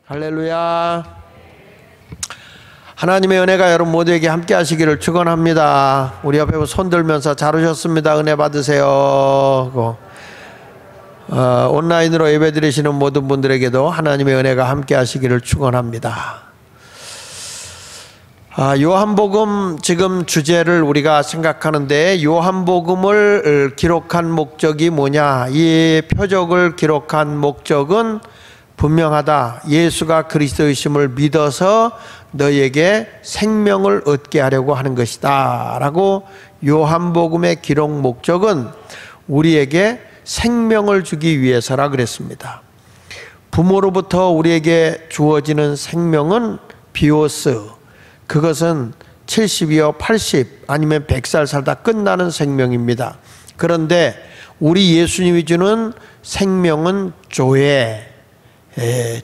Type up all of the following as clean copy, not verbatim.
할렐루야. 하나님의 은혜가 여러분 모두에게 함께 하시기를 축원합니다. 우리 옆에 손 들면서 잘 오셨습니다. 은혜 받으세요. 온라인으로 예배 드리시는 모든 분들에게도 하나님의 은혜가 함께 하시기를 축원합니다. 요한복음 지금 주제를 우리가 생각하는데, 요한복음을 기록한 목적이 뭐냐? 이 표적을 기록한 목적은 분명하다. 예수가 그리스도이심을 믿어서 너에게 생명을 얻게 하려고 하는 것이다 라고, 요한복음의 기록 목적은 우리에게 생명을 주기 위해서라 그랬습니다. 부모로부터 우리에게 주어지는 생명은 비오스, 그것은 70이요 80 아니면 100살 살다 끝나는 생명입니다. 그런데 우리 예수님이 주는 생명은 조회.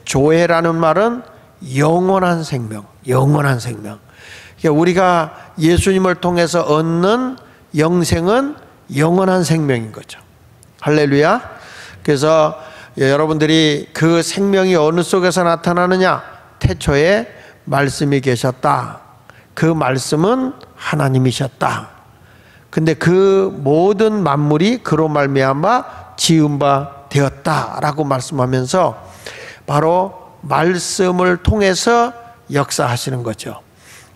조회라는 말은 영원한 생명, 영원한 생명. 그러니까 우리가 예수님을 통해서 얻는 영생은 영원한 생명인 거죠. 할렐루야. 그래서 여러분들이 그 생명이 어느 속에서 나타나느냐? 태초에 말씀이 계셨다. 그 말씀은 하나님이셨다. 근데 그 모든 만물이 그로 말미암아 지은 바 되었다라고 말씀하면서 바로 말씀을 통해서 역사하시는 거죠.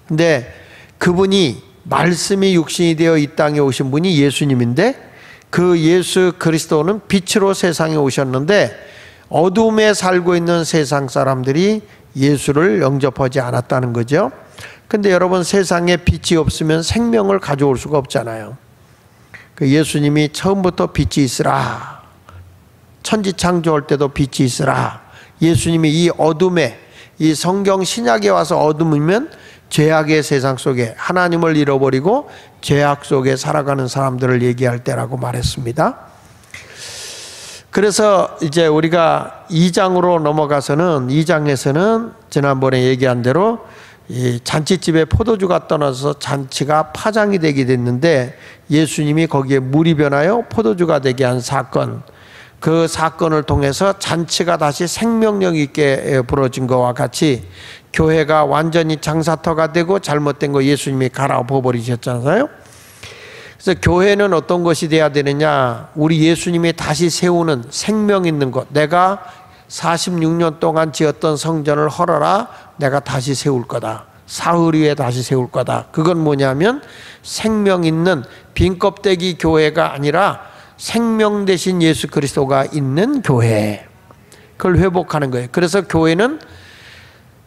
근데 그분이, 말씀이 육신이 되어 이 땅에 오신 분이 예수님인데, 그 예수 그리스도는 빛으로 세상에 오셨는데 어둠에 살고 있는 세상 사람들이 예수를 영접하지 않았다는 거죠. 근데 여러분, 세상에 빛이 없으면 생명을 가져올 수가 없잖아요. 그 예수님이 처음부터 빛이 있으라, 천지 창조할 때도 빛이 있으라. 예수님이 이 어둠에, 이 성경 신약에 와서 어둠이면 죄악의 세상 속에 하나님을 잃어버리고 죄악 속에 살아가는 사람들을 얘기할 때라고 말했습니다. 그래서 이제 우리가 2장으로 넘어가서는, 2장에서는 지난번에 얘기한 대로 이 잔치집에 포도주가 떠나서 잔치가 파장이 되게 됐는데, 예수님이 거기에 물이 변하여 포도주가 되게 한 사건, 그 사건을 통해서 잔치가 다시 생명력 있게 벌어진 것과 같이 교회가 완전히 장사터가 되고 잘못된 거 예수님이 갈아엎어버리셨잖아요. 그래서 교회는 어떤 것이 돼야 되느냐? 우리 예수님이 다시 세우는 생명 있는 것. 내가 46년 동안 지었던 성전을 헐어라, 내가 다시 세울 거다. 사흘 위에 다시 세울 거다. 그건 뭐냐면 생명 있는 빈 껍데기 교회가 아니라 생명 대신 예수 그리스도가 있는 교회, 그걸 회복하는 거예요. 그래서 교회는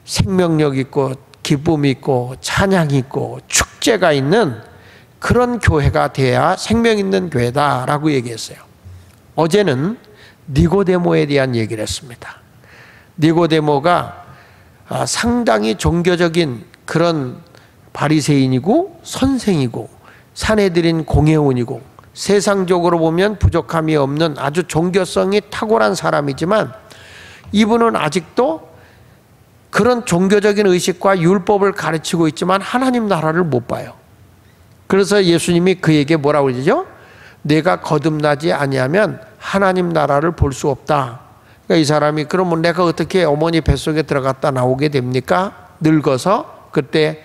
생명력 있고 기쁨이 있고 찬양이 있고 축제가 있는 그런 교회가 돼야 생명 있는 교회다라고 얘기했어요. 어제는 니고데모에 대한 얘기를 했습니다. 니고데모가 상당히 종교적인 그런 바리새인이고 선생이고 사내들인 공회원이고 세상적으로 보면 부족함이 없는 아주 종교성이 탁월한 사람이지만, 이분은 아직도 그런 종교적인 의식과 율법을 가르치고 있지만 하나님 나라를 못 봐요. 그래서 예수님이 그에게 뭐라고 그러죠? 내가 거듭나지 아니하면 하나님 나라를 볼 수 없다. 그러니까 이 사람이, 그러면 내가 어떻게 어머니 뱃속에 들어갔다 나오게 됩니까? 늙어서. 그때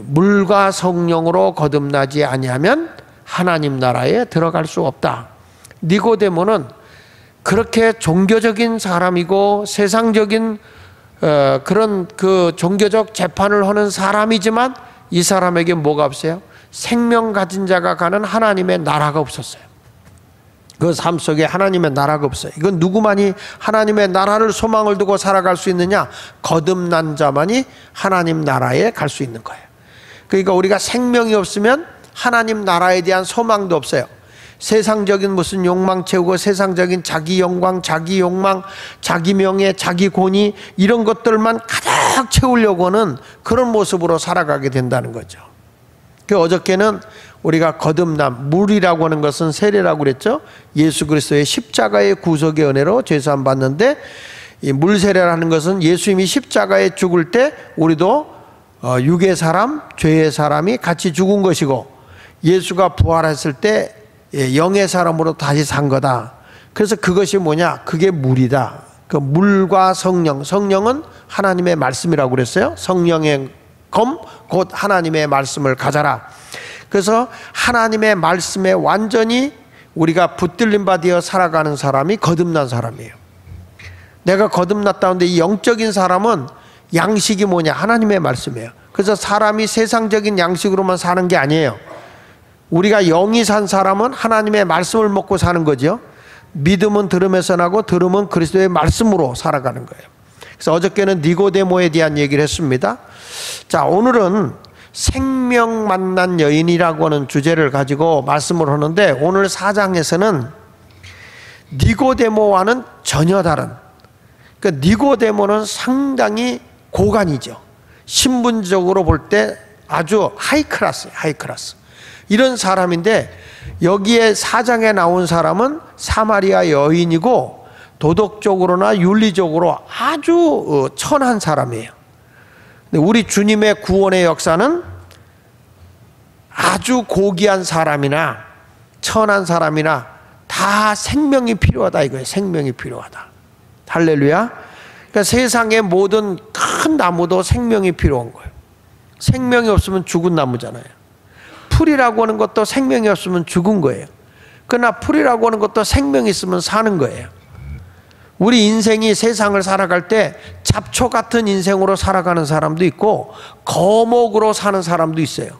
물과 성령으로 거듭나지 아니하면 하나님 나라에 들어갈 수 없다. 니고데모는 그렇게 종교적인 사람이고 세상적인 그런 그 종교적 재판을 하는 사람이지만, 이 사람에게 뭐가 없어요? 생명 가진 자가 가는 하나님의 나라가 없었어요. 그 삶 속에 하나님의 나라가 없어요. 이건 누구만이 하나님의 나라를 소망을 두고 살아갈 수 있느냐? 거듭난 자만이 하나님 나라에 갈 수 있는 거예요. 그러니까 우리가 생명이 없으면 하나님 나라에 대한 소망도 없어요. 세상적인 무슨 욕망 채우고 세상적인 자기 영광, 자기 욕망, 자기 명예, 자기 권위, 이런 것들만 가득 채우려고 하는 그런 모습으로 살아가게 된다는 거죠. 그 어저께는 우리가 거듭남, 물이라고 하는 것은 세례라고 그랬죠. 예수 그리스도의 십자가의 구속의 은혜로 죄사함 받는데, 이 물세례라는 것은 예수님이 십자가에 죽을 때 우리도 육의 사람, 죄의 사람이 같이 죽은 것이고, 예수가 부활했을 때 영의 사람으로 다시 산 거다. 그래서 그것이 뭐냐? 그게 물이다. 그 물과 성령, 성령은 하나님의 말씀이라고 그랬어요. 성령의 검, 곧 하나님의 말씀을 가져라. 그래서 하나님의 말씀에 완전히 우리가 붙들림 받아 살아가는 사람이 거듭난 사람이에요. 내가 거듭났다는데 이 영적인 사람은 양식이 뭐냐? 하나님의 말씀이에요. 그래서 사람이 세상적인 양식으로만 사는 게 아니에요. 우리가 영이 산 사람은 하나님의 말씀을 먹고 사는 거죠. 믿음은 들음에서 나고 들음은 그리스도의 말씀으로 살아가는 거예요. 그래서 어저께는 니고데모에 대한 얘기를 했습니다. 자, 오늘은 생명 만난 여인이라고 하는 주제를 가지고 말씀을 하는데, 오늘 4장에서는 니고데모와는 전혀 다른, 그러니까 니고데모는 상당히 고관이죠. 신분적으로 볼 때 아주 하이클래스예요. 하이클래스. 이런 사람인데, 여기에 4장에 나온 사람은 사마리아 여인이고 도덕적으로나 윤리적으로 아주 천한 사람이에요. 근데 우리 주님의 구원의 역사는 아주 고귀한 사람이나 천한 사람이나 다 생명이 필요하다 이거예요. 생명이 필요하다. 할렐루야. 그러니까 세상의 모든 큰 나무도 생명이 필요한 거예요. 생명이 없으면 죽은 나무잖아요. 풀이라고 하는 것도 생명이 없으면 죽은 거예요. 그러나 풀이라고 하는 것도 생명이 있으면 사는 거예요. 우리 인생이 세상을 살아갈 때 잡초 같은 인생으로 살아가는 사람도 있고 거목으로 사는 사람도 있어요.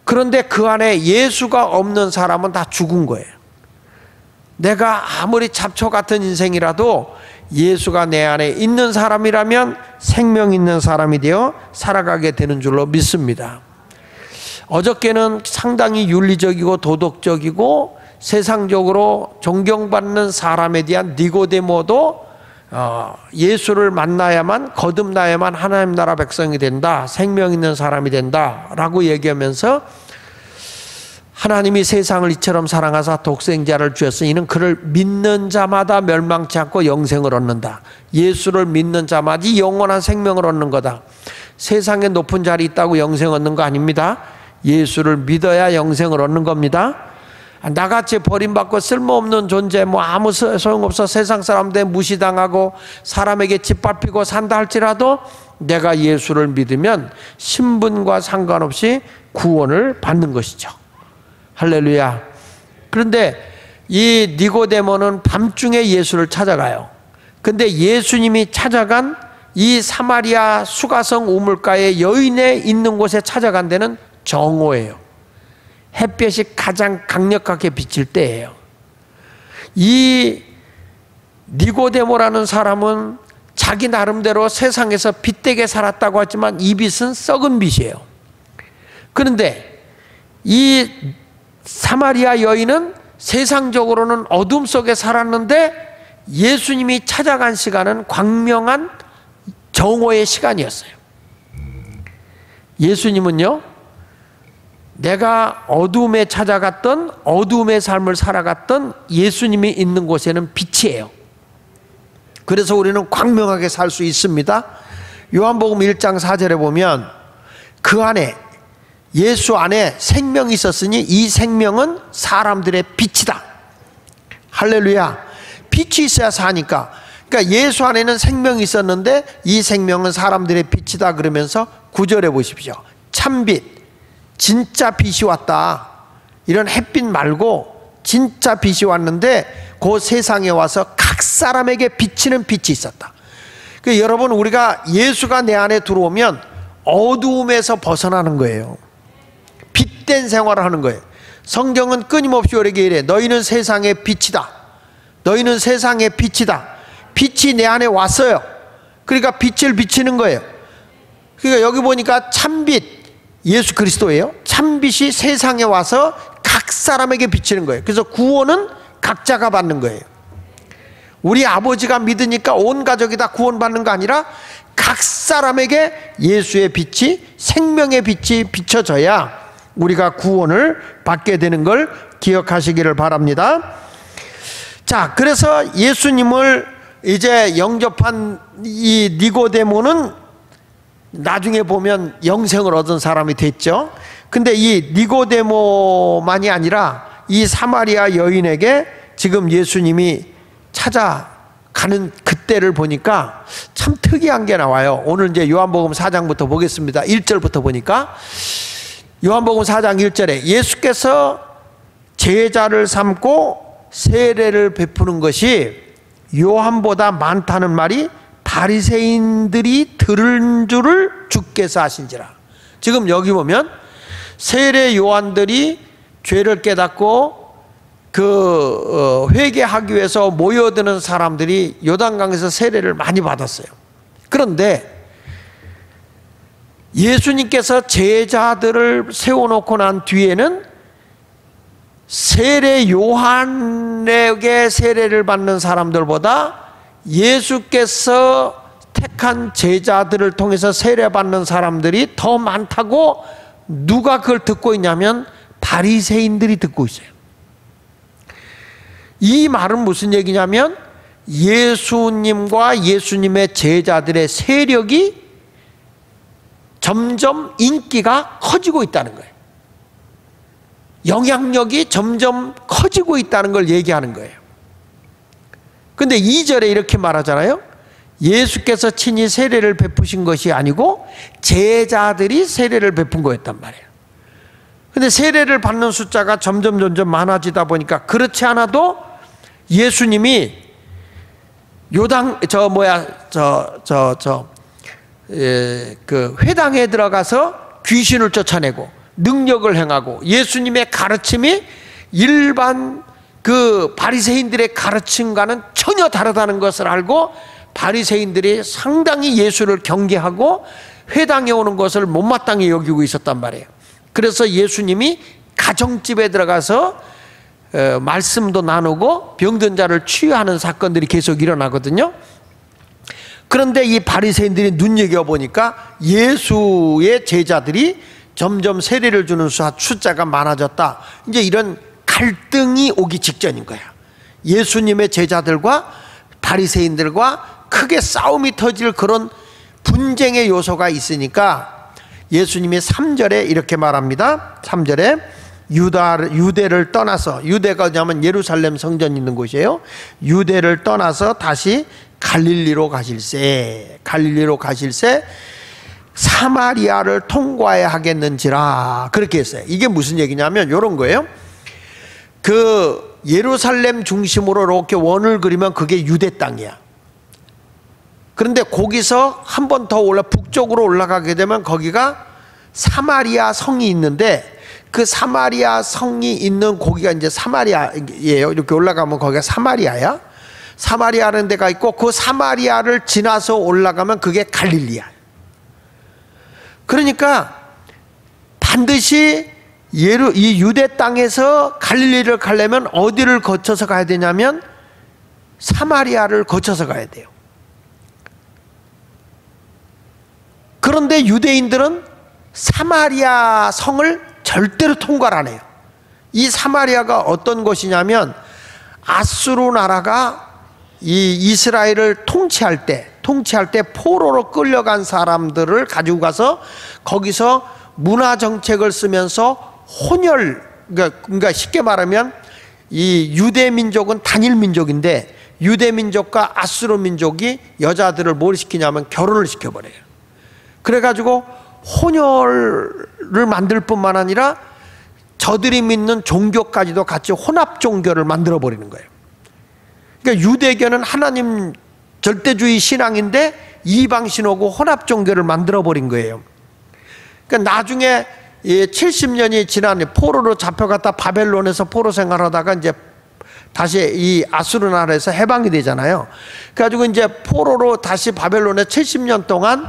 그런데 그 안에 예수가 없는 사람은 다 죽은 거예요. 내가 아무리 잡초 같은 인생이라도 예수가 내 안에 있는 사람이라면 생명 있는 사람이 되어 살아가게 되는 줄로 믿습니다. 어저께는 상당히 윤리적이고 도덕적이고 세상적으로 존경받는 사람에 대한 니고데모도 예수를 만나야만, 거듭나야만 하나님 나라 백성이 된다, 생명 있는 사람이 된다 라고 얘기하면서, 하나님이 세상을 이처럼 사랑하사 독생자를 주었으니 이는 그를 믿는 자마다 멸망치 않고 영생을 얻는다. 예수를 믿는 자마다 영원한 생명을 얻는 거다. 세상에 높은 자리 있다고 영생 얻는 거 아닙니다. 예수를 믿어야 영생을 얻는 겁니다. 나같이 버림받고 쓸모없는 존재, 뭐 아무 소용없어 세상 사람들 무시당하고 사람에게 짓밟히고 산다 할지라도 내가 예수를 믿으면 신분과 상관없이 구원을 받는 것이죠. 할렐루야. 그런데 이 니고데모는 밤중에 예수를 찾아가요. 근데 예수님이 찾아간 이 사마리아 수가성 우물가의 여인에 있는 곳에 찾아간 데는 정오예요. 햇볕이 가장 강력하게 비칠 때예요. 이 니고데모라는 사람은 자기 나름대로 세상에서 빛되게 살았다고 하지만 이 빛은 썩은 빛이에요. 그런데 이 사마리아 여인은 세상적으로는 어둠 속에 살았는데 예수님이 찾아간 시간은 광명한 정오의 시간이었어요. 예수님은요, 내가 어둠에 찾아갔던, 어둠의 삶을 살아갔던 예수님이 있는 곳에는 빛이에요. 그래서 우리는 광명하게 살 수 있습니다. 요한복음 1장 4절에 보면 그 안에, 예수 안에 생명이 있었으니 이 생명은 사람들의 빛이다. 할렐루야. 빛이 있어야 사니까. 그러니까 예수 안에는 생명이 있었는데 이 생명은 사람들의 빛이다 그러면서 9절에 보십시오. 참빛, 진짜 빛이 왔다. 이런 햇빛 말고 진짜 빛이 왔는데 그 세상에 와서 각 사람에게 비치는 빛이 있었다. 그러니까 여러분, 우리가 예수가 내 안에 들어오면 어두움에서 벗어나는 거예요. 빛된 생활을 하는 거예요. 성경은 끊임없이 우리에게 이래. 너희는 세상의 빛이다. 너희는 세상의 빛이다. 빛이 내 안에 왔어요. 그러니까 빛을 비치는 거예요. 그러니까 여기 보니까 참빛, 예수 그리스도예요. 참빛이 세상에 와서 각 사람에게 비치는 거예요. 그래서 구원은 각자가 받는 거예요. 우리 아버지가 믿으니까 온 가족이 다 구원받는 거 아니라 각 사람에게 예수의 빛이, 생명의 빛이 비춰져야 우리가 구원을 받게 되는 걸 기억하시기를 바랍니다. 자, 그래서 예수님을 이제 영접한 이 니고데모는 나중에 보면 영생을 얻은 사람이 됐죠. 근데 이 니고데모만이 아니라 이 사마리아 여인에게 지금 예수님이 찾아가는 그때를 보니까 참 특이한 게 나와요. 오늘 이제 요한복음 4장부터 보겠습니다. 1절부터 보니까 요한복음 4장 1절에 예수께서 제자를 삼고 세례를 베푸는 것이 요한보다 많다는 말이 바리새인들이 들은 줄을 주께서 아신지라. 지금 여기 보면 세례 요한들이 죄를 깨닫고 회개하기 위해서 모여드는 사람들이 요단강에서 세례를 많이 받았어요. 그런데 예수님께서 제자들을 세워놓고 난 뒤에는 세례 요한에게 세례를 받는 사람들보다 예수께서 택한 제자들을 통해서 세례받는 사람들이 더 많다고 누가 그걸 듣고 있냐면 바리새인들이 듣고 있어요. 이 말은 무슨 얘기냐면 예수님과 예수님의 제자들의 세력이 점점 인기가 커지고 있다는 거예요. 영향력이 점점 커지고 있다는 걸 얘기하는 거예요. 근데 2절에 이렇게 말하잖아요. 예수께서 친히 세례를 베푸신 것이 아니고 제자들이 세례를 베푼 거였단 말이에요. 근데 세례를 받는 숫자가 점점 많아지다 보니까 그렇지 않아도 예수님이 회당에 들어가서 귀신을 쫓아내고 능력을 행하고 예수님의 가르침이 일반 바리새인들의 가르침과는 전혀 다르다는 것을 알고 바리새인들이 상당히 예수를 경계하고 회당에 오는 것을 못마땅히 여기고 있었단 말이에요. 그래서 예수님이 가정집에 들어가서 말씀도 나누고 병든 자를 치유하는 사건들이 계속 일어나거든요. 그런데 이 바리새인들이 눈여겨보니까 예수의 제자들이 점점 세례를 주는 숫자가 많아졌다. 이제 이런 갈등이 오기 직전인 거야. 예수님의 제자들과 바리새인들과 크게 싸움이 터질 그런 분쟁의 요소가 있으니까 예수님이 3절에 이렇게 말합니다. 3절에 유대를 떠나서, 유대가 뭐냐면 예루살렘 성전 있는 곳이에요. 유대를 떠나서 다시 갈릴리로 가실새 사마리아를 통과해야 하겠는지라, 그렇게 했어요. 이게 무슨 얘기냐면 이런 거예요. 예루살렘 중심으로 이렇게 원을 그리면 그게 유대 땅이야. 그런데 거기서 한 번 더 북쪽으로 올라가게 되면 거기가 사마리아 성이 있는데, 그 사마리아 성이 있는 거기가 이제 사마리아예요. 이렇게 올라가면 거기가 사마리아야. 사마리아라는 데가 있고 그 사마리아를 지나서 올라가면 그게 갈릴리야. 그러니까 반드시 이 유대 땅에서 갈릴리를 가려면 어디를 거쳐서 가야 되냐면 사마리아를 거쳐서 가야 돼요. 그런데 유대인들은 사마리아 성을 절대로 통과를 안 해요. 이 사마리아가 어떤 곳이냐면 아수르 나라가 이 이스라엘을 통치할 때 포로로 끌려간 사람들을 가지고 가서 거기서 문화 정책을 쓰면서 그러니까 쉽게 말하면 이 유대 민족은 단일 민족인데 유대 민족과 아수르 민족이 여자들을 뭘 시키냐면 결혼을 시켜버려요. 그래가지고 혼혈을 만들 뿐만 아니라 저들이 믿는 종교까지도 같이 혼합 종교를 만들어 버리는 거예요. 그러니까 유대교는 하나님 절대주의 신앙인데 이방 신하고 혼합 종교를 만들어 버린 거예요. 그러니까 나중에 70년이 지난 포로로 잡혀갔다 바벨론에서 포로 생활하다가 이제 다시 이 아수르 나라에서 해방이 되잖아요. 그래가지고 이제 포로로 다시 바벨론에 70년 동안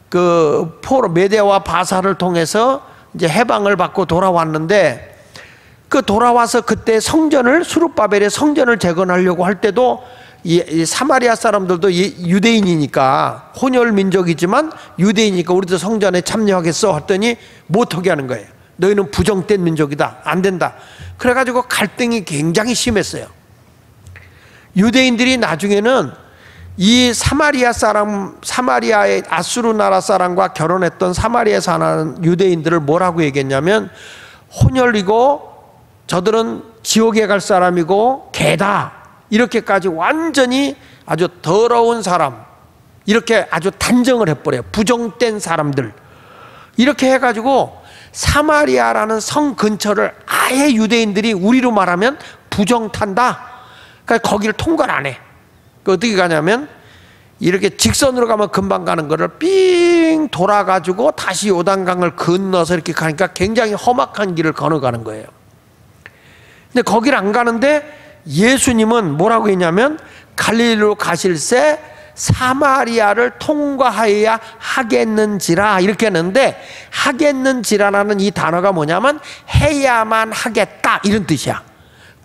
그 포로 메대와 바사를 통해서 이제 해방을 받고 돌아왔는데, 그 돌아와서 그때 수룹바벨의 성전을 재건하려고 할 때도 이 사마리아 사람들도 유대인이니까 혼혈 민족이지만 유대인이니까 우리도 성전에 참여하겠어 했더니 못하게 하는 거예요. 너희는 부정된 민족이다, 안 된다. 그래가지고 갈등이 굉장히 심했어요. 유대인들이 나중에는 이 사마리아의 아수르 나라 사람과 결혼했던 사마리아에 사는 유대인들을 뭐라고 얘기했냐면 혼혈이고 저들은 지옥에 갈 사람이고 개다, 이렇게까지 완전히 아주 더러운 사람, 이렇게 아주 단정을 해버려요. 부정된 사람들. 이렇게 해가지고 사마리아라는 성 근처를 아예 유대인들이 우리로 말하면 부정탄다. 그러니까 거기를 통과를 안 해. 어떻게 가냐면 이렇게 직선으로 가면 금방 가는 거를 삥 돌아가지고 다시 요단강을 건너서 이렇게 가니까 굉장히 험악한 길을 건너가는 거예요. 근데 거기를 안 가는데 예수님은 뭐라고 했냐면 갈릴리로 가실새 사마리아를 통과하여야 하겠는지라 이렇게 했는데, 하겠는지라라는 이 단어가 뭐냐면 해야만 하겠다 이런 뜻이야.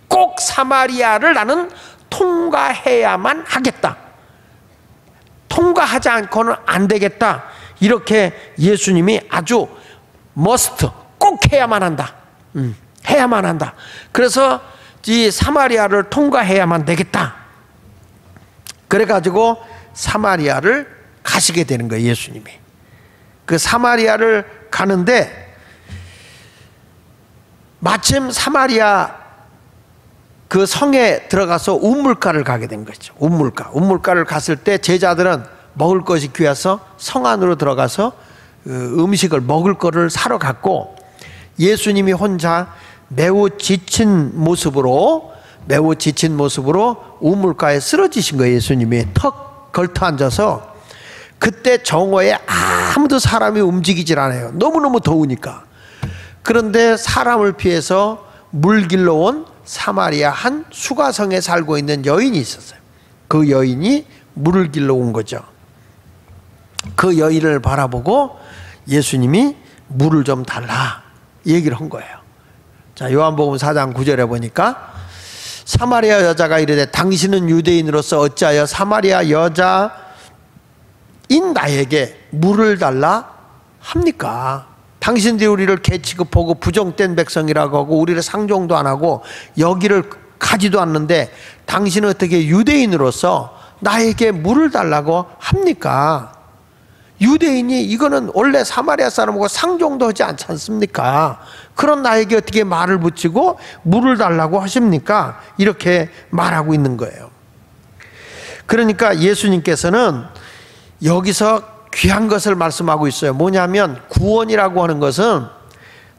꼭 사마리아를 나는 통과해야만 하겠다, 통과하지 않고는 안 되겠다, 이렇게 예수님이 아주 머스트, 꼭 해야만 한다, 해야만 한다. 그래서 이 사마리아를 통과해야만 되겠다. 그래가지고 사마리아를 가시게 되는 거예요. 예수님이 그 사마리아를 가는데 마침 사마리아 그 성에 들어가서 우물가를 가게 된 거죠. 우물가를 갔을 때 제자들은 먹을 것이 귀해서 성 안으로 들어가서 음식을 먹을 거를 사러 갔고, 예수님이 혼자 매우 지친 모습으로 우물가에 쓰러지신 거예요. 예수님이 턱 걸터 앉아서. 그때 정오에 아무도 사람이 움직이질 않아요. 너무너무 더우니까. 그런데 사람을 피해서 물길로 온 사마리아 한 수가성에 살고 있는 여인이 있었어요. 그 여인이 물을 길러 온 거죠. 그 여인을 바라보고 예수님이 물을 좀 달라 얘기를 한 거예요. 자, 요한복음 4장 9절에 보니까 사마리아 여자가 이르되 당신은 유대인으로서 어찌하여 사마리아 여자인 나에게 물을 달라 합니까? 당신들이 우리를 개 취급하고 부정된 백성이라고 하고 우리를 상종도 안 하고 여기를 가지도 않는데 당신은 어떻게 유대인으로서 나에게 물을 달라고 합니까? 유대인이 이거는 원래 사마리아 사람하고 상종도 하지 않지 않습니까? 그런 나에게 어떻게 말을 붙이고 물을 달라고 하십니까? 이렇게 말하고 있는 거예요. 그러니까 예수님께서는 여기서 귀한 것을 말씀하고 있어요. 뭐냐면 구원이라고 하는 것은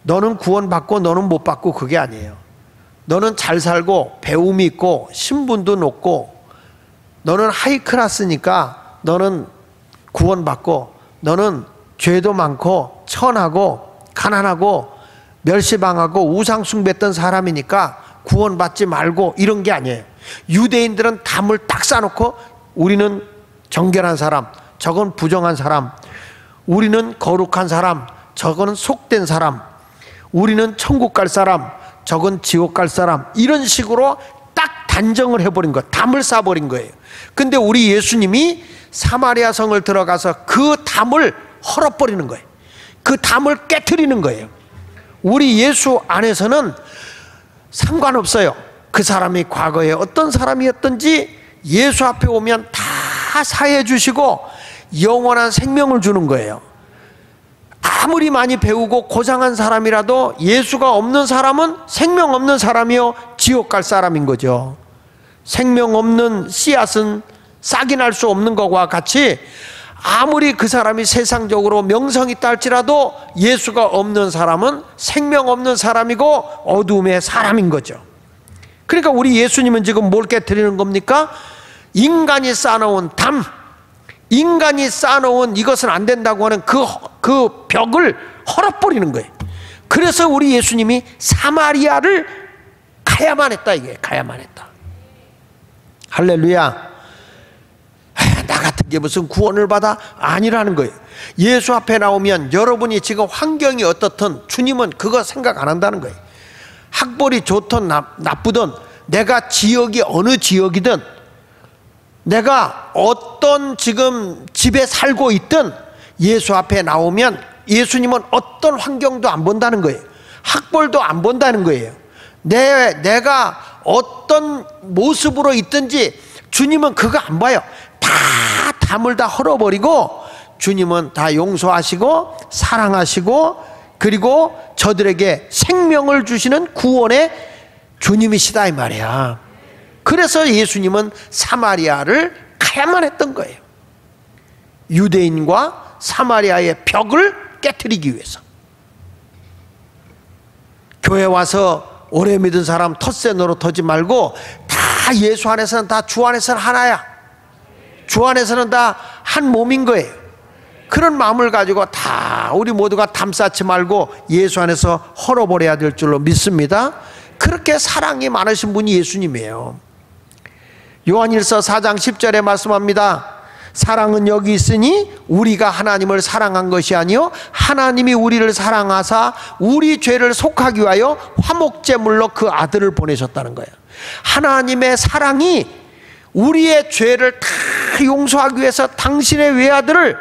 너는 구원받고 너는 못 받고 그게 아니에요. 너는 잘 살고 배움이 있고 신분도 높고 너는 하이클래스니까 너는 구원받고, 너는 죄도 많고 천하고 가난하고 멸시당하고 우상숭배했던 사람이니까 구원받지 말고 이런 게 아니에요. 유대인들은 담을 딱 쌓아놓고 우리는 정결한 사람, 저건 부정한 사람, 우리는 거룩한 사람, 저건 속된 사람, 우리는 천국 갈 사람, 저건 지옥 갈 사람, 이런 식으로 딱 단정을 해버린 거예요. 담을 쌓아버린 거예요. 근데 우리 예수님이 사마리아 성을 들어가서 그 담을 헐어버리는 거예요. 그 담을 깨트리는 거예요. 우리 예수 안에서는 상관없어요. 그 사람이 과거에 어떤 사람이었든지 예수 앞에 오면 다 사해 주시고 영원한 생명을 주는 거예요. 아무리 많이 배우고 고상한 사람이라도 예수가 없는 사람은 생명 없는 사람이요 지옥 갈 사람인 거죠. 생명 없는 씨앗은 싹이 날 수 없는 것과 같이 아무리 그 사람이 세상적으로 명성이 있다 할지라도 예수가 없는 사람은 생명 없는 사람이고 어둠의 사람인 거죠. 그러니까 우리 예수님은 지금 뭘 깨뜨리는 겁니까? 인간이 쌓아놓은 담, 인간이 쌓아놓은 이것은 안 된다고 하는 그 벽을 헐어버리는 거예요. 그래서 우리 예수님이 사마리아를 가야만 했다, 이게 가야만 했다. 할렐루야. 나 같은 게 무슨 구원을 받아? 아니라는 거예요. 예수 앞에 나오면 여러분이 지금 환경이 어떻든 주님은 그거 생각 안 한다는 거예요. 학벌이 좋든 나쁘든, 내가 지역이 어느 지역이든, 내가 어떤 지금 집에 살고 있든 예수 앞에 나오면 예수님은 어떤 환경도 안 본다는 거예요. 학벌도 안 본다는 거예요. 내가 어떤 모습으로 있든지 주님은 그거 안 봐요. 다 담을 다 헐어버리고 주님은 다 용서하시고 사랑하시고 그리고 저들에게 생명을 주시는 구원의 주님이시다 이 말이야. 그래서 예수님은 사마리아를 가야만 했던 거예요. 유대인과 사마리아의 벽을 깨트리기 위해서. 교회 와서 오래 믿은 사람 텃세 노릇하지 말고 다 예수 안에서는 다 주 안에서는 하나야. 주 안에서는 다 한 몸인 거예요. 그런 마음을 가지고 다 우리 모두가 담쌓지 말고 예수 안에서 헐어버려야 될 줄로 믿습니다. 그렇게 사랑이 많으신 분이 예수님이에요. 요한일서 4장 10절에 말씀합니다. 사랑은 여기 있으니 우리가 하나님을 사랑한 것이 아니요 하나님이 우리를 사랑하사 우리 죄를 속하기 위하여 화목제물로 그 아들을 보내셨다는 거예요. 하나님의 사랑이 우리의 죄를 다 용서하기 위해서 당신의 외아들을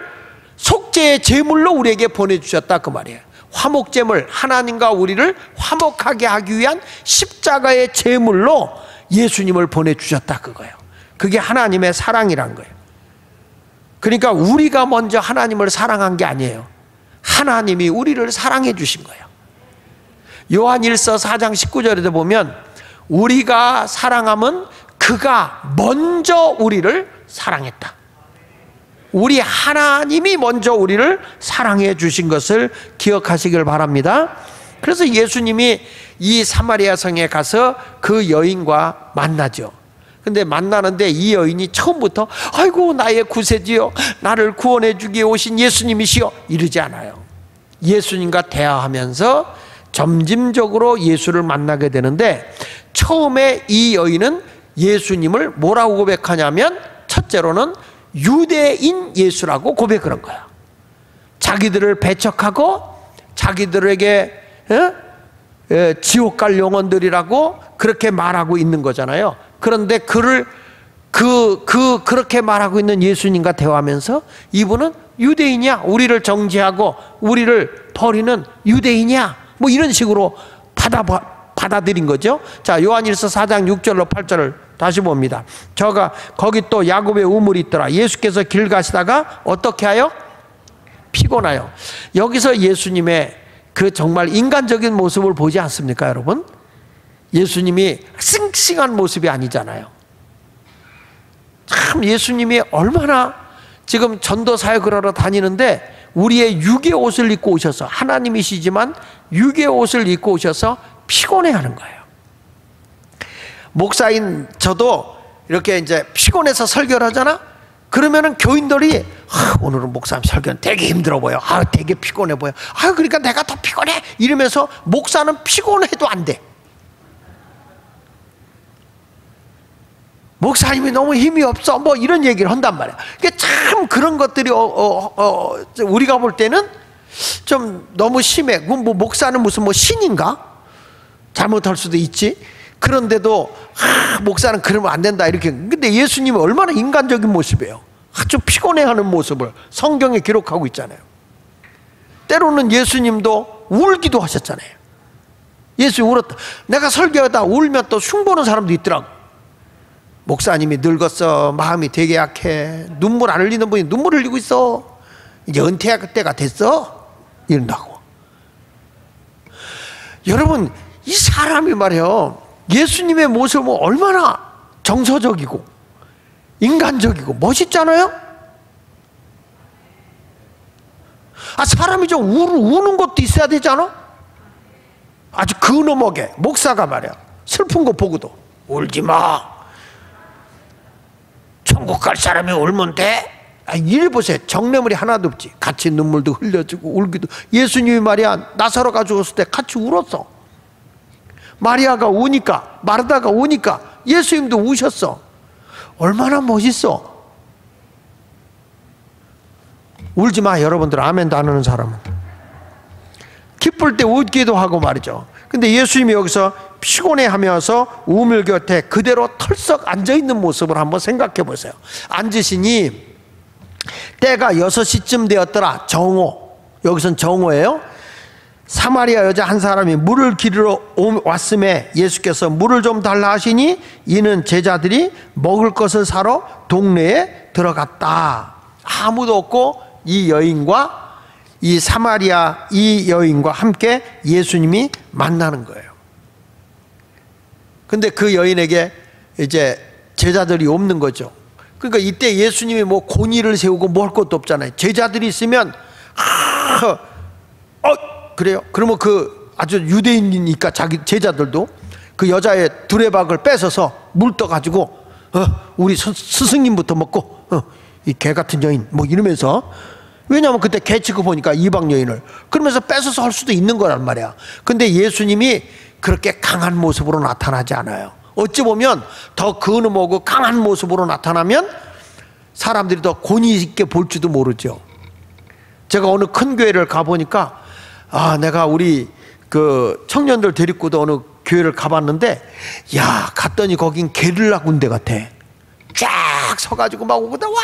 속죄의 제물로 우리에게 보내주셨다 그 말이에요. 화목제물, 하나님과 우리를 화목하게 하기 위한 십자가의 제물로 예수님을 보내주셨다 그거예요. 그게 하나님의 사랑이란 거예요. 그러니까 우리가 먼저 하나님을 사랑한 게 아니에요. 하나님이 우리를 사랑해 주신 거예요. 요한일서 4장 19절에도 보면 우리가 사랑함은 그가 먼저 우리를 사랑했다. 우리 하나님이 먼저 우리를 사랑해 주신 것을 기억하시길 바랍니다. 그래서 예수님이 이 사마리아 성에 가서 그 여인과 만나죠. 근데 만나는데 이 여인이 처음부터 아이고 나의 구세주여 나를 구원해 주기에 오신 예수님이시여 이러지 않아요. 예수님과 대화하면서 점진적으로 예수를 만나게 되는데 처음에 이 여인은 예수님을 뭐라고 고백하냐면 첫째로는 유대인 예수라고 고백을 한 거야. 자기들을 배척하고 자기들에게 지옥 갈 영혼들이라고 그렇게 말하고 있는 거잖아요. 그런데 그렇게 말하고 있는 예수님과 대화하면서 이분은 유대인이야, 우리를 정죄하고 우리를 버리는 유대인이야, 뭐 이런 식으로 받아들인 거죠. 자, 요한일서 4장 6절로 8절을 다시 봅니다. 거기 또 야곱의 우물이 있더라. 예수께서 길 가시다가 어떻게 하여? 피곤하여. 여기서 예수님의 그 정말 인간적인 모습을 보지 않습니까, 여러분? 예수님이 싱싱한 모습이 아니잖아요. 참 예수님이 얼마나 지금 전도 사역을 하러 다니는데 우리의 육의 옷을 입고 오셔서, 하나님이시지만 육의 옷을 입고 오셔서 피곤해하는 거예요. 목사인 저도 이렇게 이제 피곤해서 설교를 하잖아. 그러면은 교인들이 오늘은 목사님 설교는 되게 힘들어 보여. 되게 피곤해 보여. 그러니까 내가 더 피곤해. 이러면서 목사는 피곤해도 안 돼. 목사님이 너무 힘이 없어. 뭐 이런 얘기를 한단 말이야. 그러니까 참 그런 것들이 우리가 볼 때는 좀 너무 심해. 그럼 뭐 목사는 무슨 뭐 신인가? 잘못할 수도 있지. 그런데도 목사는 그러면 안 된다 이렇게. 근데 예수님이 얼마나 인간적인 모습이에요. 아주 피곤해하는 모습을 성경에 기록하고 있잖아요. 때로는 예수님도 울기도 하셨잖아요. 예수 울었다. 내가 설교하다 울면 또 흉보는 사람도 있더라고. 목사님이 늙었어. 마음이 되게 약해. 눈물 안 흘리는 분이 눈물 흘리고 있어. 이제 은퇴할 때가 됐어. 이런다고. 여러분, 이 사람이 말이에요. 예수님의 모습은 얼마나 정서적이고 인간적이고 멋있잖아요. 사람이 좀 우는 것도 있어야 되잖아. 아주 근엄하게 목사가 말이야 슬픈 거 보고도 울지 마. 천국 갈 사람이 울면 돼? 이래 보세요. 정내물이 하나도 없지. 같이 눈물도 흘려주고 울기도. 예수님이 말이야 나사로가 죽었을 때 같이 울었어. 마리아가 우니까, 마르다가 우니까 예수님도 우셨어. 얼마나 멋있어. 울지 마. 여러분들 아멘도 안 하는 사람은 기쁠 때 웃기도 하고 말이죠. 근데 예수님이 여기서 피곤해하면서 우물 곁에 그대로 털썩 앉아있는 모습을 한번 생각해 보세요. 앉으시니 때가 6시쯤 되었더라. 정오. 여기선 정오예요. 사마리아 여자 한 사람이 물을 기르러 왔음에 예수께서 물을 좀 달라 하시니 이는 제자들이 먹을 것을 사러 동네에 들어갔다. 아무도 없고 이 여인과 이 사마리아 이 여인과 함께 예수님이 만나는 거예요. 근데 그 여인에게 이제 제자들이 없는 거죠. 그러니까 이때 예수님이 뭐 공의를 세우고 뭐 할 것도 없잖아요. 제자들이 있으면 그래요? 그러면 그 아주 유대인이니까 자기 제자들도 그 여자의 두레박을 뺏어서 물 떠가지고 우리 스승님부터 먹고 이 개 같은 여인 뭐 이러면서, 왜냐하면 그때 개 취급하니까 이방 여인을 그러면서 뺏어서 할 수도 있는 거란 말이야. 근데 예수님이 그렇게 강한 모습으로 나타나지 않아요. 어찌 보면 더 근엄하고 강한 모습으로 나타나면 사람들이 더 권위 있게 볼지도 모르죠. 제가 어느 큰 교회를 가보니까 내가 우리 그 청년들 데리고도 어느 교회를 가봤는데, 야, 갔더니 거긴 게릴라 군대 같아. 쫙 서가지고 막 오고다 와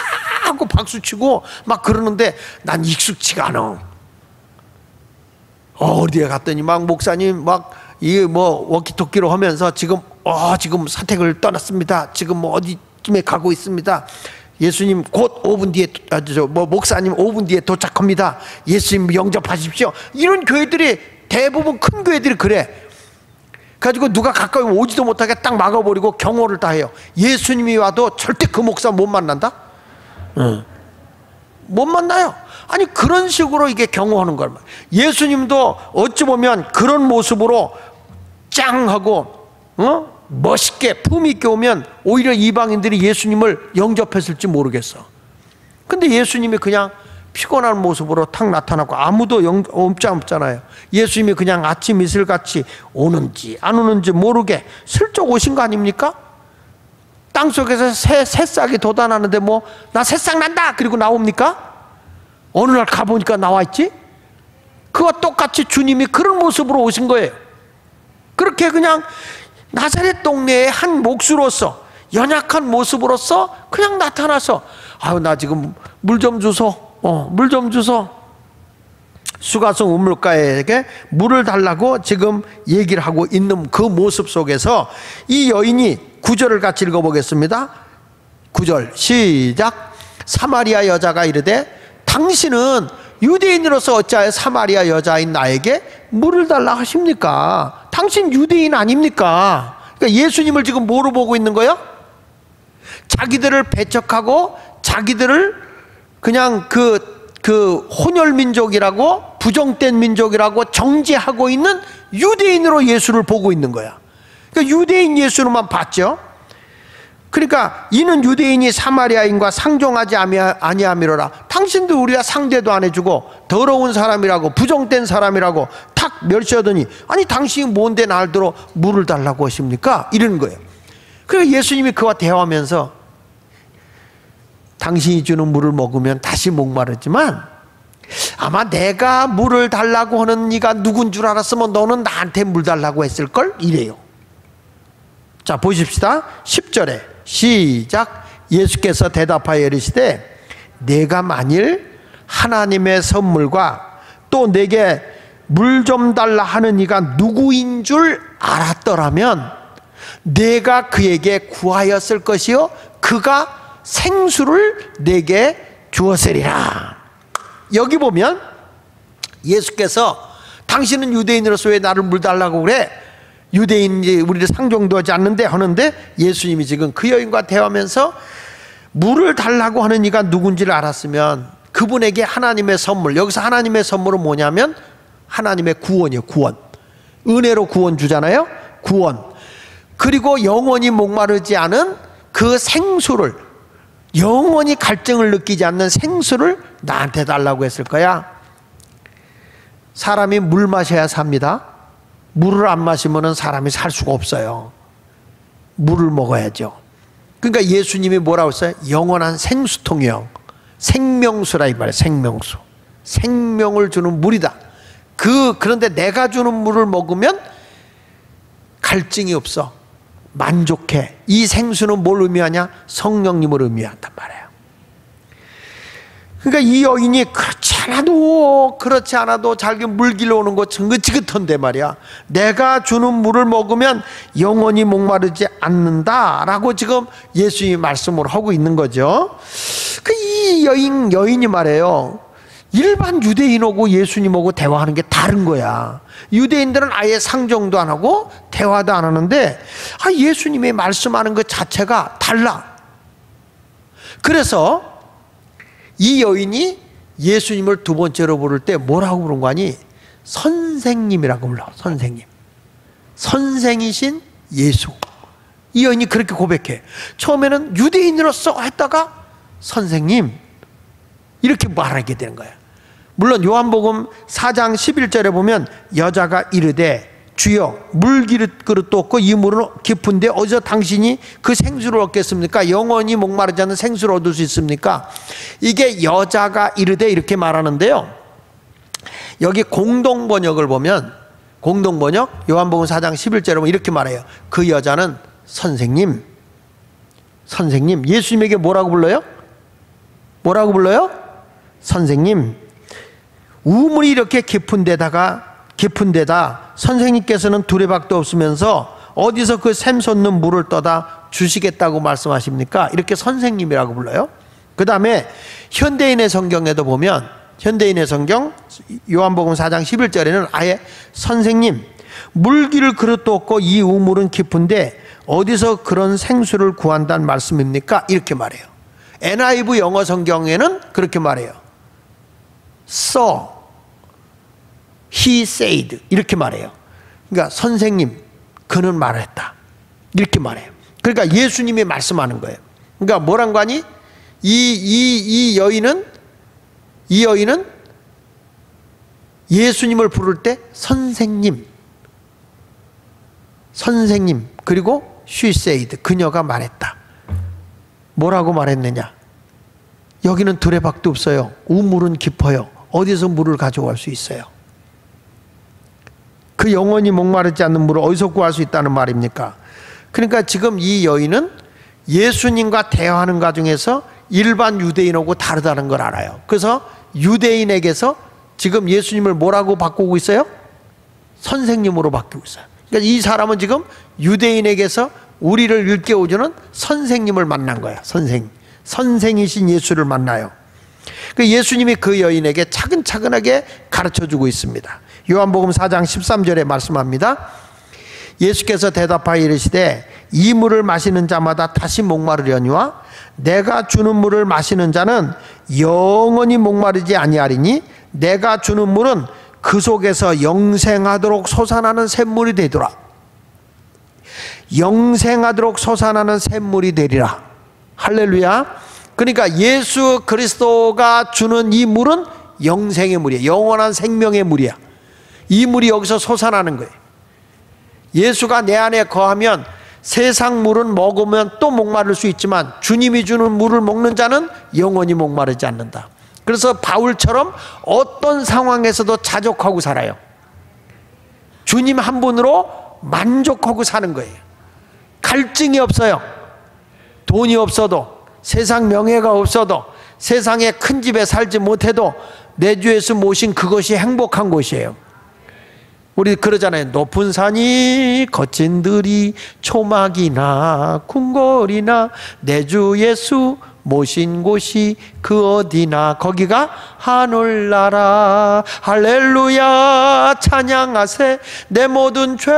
하고 박수치고 막 그러는데 난 익숙치가 않아. 어디에 갔더니 막 목사님 막 이게 뭐 워키토키로 하면서 지금 사택을 떠났습니다. 지금 뭐 어디쯤에 가고 있습니다. 예수님 곧 5분 뒤에 목사님 5분 뒤에 도착합니다. 예수님 영접하십시오. 이런 교회들이 대부분 큰 교회들이 그래. 가지고 누가 가까이 오지도 못하게 딱 막아버리고 경호를 다 해요. 예수님이 와도 절대 그 목사 못 만난다? 못 만나요. 아니 그런 식으로 이게 경호하는 거란 말이에요. 예수님도 어찌 보면 그런 모습으로 짱하고 멋있게 품 있게 오면 오히려 이방인들이 예수님을 영접했을지 모르겠어. 근데 예수님이 그냥 피곤한 모습으로 탁 나타나고 아무도 없잖아요. 예수님이 그냥 아침 이슬같이 오는지 안 오는지 모르게 슬쩍 오신 거 아닙니까? 땅속에서 새싹이 돋아나는데 뭐 나 새싹 난다 그리고 나옵니까? 어느 날 가보니까 나와있지? 그와 똑같이 주님이 그런 모습으로 오신 거예요. 그렇게 그냥 나사렛 동네의 한 몫으로서 연약한 모습으로서 그냥 나타나서 나 지금 물 좀 주소. 물 좀 주소. 수가성 우물가에게 물을 달라고 지금 얘기를 하고 있는 그 모습 속에서 이 여인이 9절을 같이 읽어보겠습니다. 9절 시작. 사마리아 여자가 이르되 당신은 유대인으로서 어찌하여 사마리아 여자인 나에게 물을 달라 하십니까? 당신 유대인 아닙니까? 그러니까 예수님을 지금 뭐로 보고 있는 거예요? 자기들을 배척하고 자기들을 그냥 그 혼혈민족이라고 부정된 민족이라고 정죄하고 있는 유대인으로 예수를 보고 있는 거야. 그러니까 유대인 예수로만 봤죠. 그러니까 이는 유대인이 사마리아인과 상종하지 아니함이로라. 당신도 우리가 상대도 안 해주고 더러운 사람이라고 부정된 사람이라고 탁 멸시하더니 아니 당신이 뭔데 날 들어 물을 달라고 하십니까? 이러는 거예요. 그래서 예수님이 그와 대화하면서 당신이 주는 물을 먹으면 다시 목마르지만 아마 내가 물을 달라고 하는 네가 누군 줄 알았으면 너는 나한테 물 달라고 했을걸? 이래요. 자 보십시다. 10절에 시작. 예수께서 대답하여 이르시되 내가 만일 하나님의 선물과 또 내게 물 좀 달라 하는 이가 누구인 줄 알았더라면 내가 그에게 구하였을 것이요 그가 생수를 내게 주었으리라. 여기 보면 예수께서 당신은 유대인으로서 왜 나를 물 달라고 그래? 유대인이 우리를 상종도 하지 않는데 하는데 예수님이 지금 그 여인과 대화하면서 물을 달라고 하는 이가 누군지를 알았으면 그분에게 하나님의 선물, 여기서 하나님의 선물은 뭐냐면 하나님의 구원이에요. 구원. 은혜로 구원 주잖아요. 구원. 그리고 영원히 목마르지 않은 그 생수를, 영원히 갈증을 느끼지 않는 생수를 나한테 달라고 했을 거야. 사람이 물 마셔야 삽니다. 물을 안 마시면 사람이 살 수가 없어요. 물을 먹어야죠. 그러니까 예수님이 뭐라고 했어요? 영원한 생수통이요. 생명수라 이 말이에요. 생명수. 생명을 주는 물이다. 그런데 내가 주는 물을 먹으면 갈증이 없어. 만족해. 이 생수는 뭘 의미하냐? 성령님을 의미한단 말이에요. 그러니까 이 여인이 그렇지 않아도 자기 물 길러 오는 거 지긋지긋한데 말이야. 내가 주는 물을 먹으면 영원히 목마르지 않는다라고 지금 예수님이 말씀을 하고 있는 거죠. 이 여인이 말해요. 일반 유대인하고 예수님하고 대화하는 게 다른 거야. 유대인들은 아예 상종도 안 하고 대화도 안 하는데 예수님이 말씀하는 것 자체가 달라. 그래서 이 여인이 예수님을 두 번째로 부를 때 뭐라고 부른 거 아니? 선생님이라고 불러. 선생님. 선생이신 예수. 이 여인이 그렇게 고백해. 처음에는 유대인으로서 했다가 선생님 이렇게 말하게 되는 거야. 물론 요한복음 4장 11절에 보면 여자가 이르되 주여 물그릇도 없고 이 물은 깊은데 어디서 당신이 그 생수를 얻겠습니까? 영원히 목마르지 않는 생수를 얻을 수 있습니까? 이게 여자가 이르되 이렇게 말하는데요, 여기 공동번역을 보면, 공동번역 요한복음 4장 11절에 보면 이렇게 말해요. 그 여자는 선생님, 선생님. 예수님에게 뭐라고 불러요? 뭐라고 불러요? 선생님. 우물이 이렇게 깊은 데다 선생님께서는 두레박도 없으면서 어디서 그 샘 솟는 물을 떠다 주시겠다고 말씀하십니까? 이렇게 선생님이라고 불러요. 그 다음에 현대인의 성경에도 보면, 현대인의 성경 요한복음 4장 11절에는 아예 선생님, 물기를 그릇도 없고 이 우물은 깊은데 어디서 그런 생수를 구한다는 말씀입니까? 이렇게 말해요. NIV 영어 성경에는 그렇게 말해요. So he said 이렇게 말해요. 그러니까 선생님, 그는 말했다 이렇게 말해요. 그러니까 예수님이 말씀하는 거예요. 그러니까 뭐란 거 아니? 이 여인은 예수님을 부를 때 선생님, 선생님, 그리고 she said, 그녀가 말했다. 뭐라고 말했느냐? 여기는 두레박도 없어요. 우물은 깊어요. 어디서 물을 가져갈 수 있어요? 그 영원히 목마르지 않는 물을 어디서 구할 수 있다는 말입니까? 그러니까 지금 이 여인은 예수님과 대화하는 과정에서 일반 유대인하고 다르다는 걸 알아요. 그래서 유대인에게서 지금 예수님을 뭐라고 바꾸고 있어요? 선생님으로 바뀌고 있어요. 그러니까 이 사람은 지금 유대인에게서 우리를 일깨워주는 선생님을 만난 거야. 선생이신 예수를 만나요. 예수님이 그 여인에게 차근차근하게 가르쳐주고 있습니다. 요한복음 4장 13절에 말씀합니다. 예수께서 대답하여 이르시되 이 물을 마시는 자마다 다시 목마르려니와 내가 주는 물을 마시는 자는 영원히 목마르지 아니하리니 내가 주는 물은 그 속에서 영생하도록 솟아나는 샘물이 되리라. 영생하도록 솟아나는 샘물이 되리라. 할렐루야. 그러니까 예수 그리스도가 주는 이 물은 영생의 물이에요. 영원한 생명의 물이야. 이 물이 여기서 솟아나는 거예요. 예수가 내 안에 거하면 세상 물은 먹으면 또 목마를 수 있지만 주님이 주는 물을 먹는 자는 영원히 목마르지 않는다. 그래서 바울처럼 어떤 상황에서도 자족하고 살아요. 주님 한 분으로 만족하고 사는 거예요. 갈증이 없어요. 돈이 없어도, 세상 명예가 없어도, 세상에 큰 집에 살지 못해도 내 주 예수 모신 그것이 행복한 곳이에요. 우리 그러잖아요. 높은 산이 거친 들이 초막이나 궁궐이나 내 주 예수 모신 곳이 그 어디나 거기가 하늘나라. 할렐루야 찬양하세. 내 모든 죄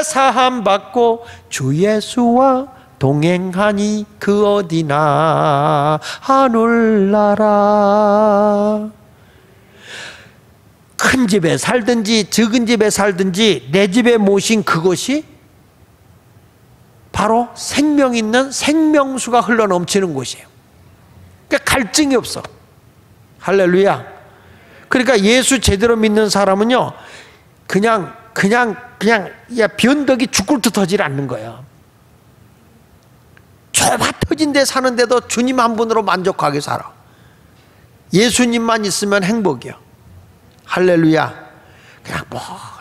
사함 받고 주 예수와 동행하니 그 어디나 하늘나라. 큰 집에 살든지 적은 집에 살든지 내 집에 모신 그것이 바로 생명 있는 생명수가 흘러넘치는 곳이에요. 그러니까 갈증이 없어. 할렐루야. 그러니까 예수 제대로 믿는 사람은요, 그냥 변덕이 죽을 듯 하질 않는 거예요. 좁아 터진 데 사는데도 주님 한 분으로 만족하게 살아. 예수님만 있으면 행복이야. 할렐루야. 그냥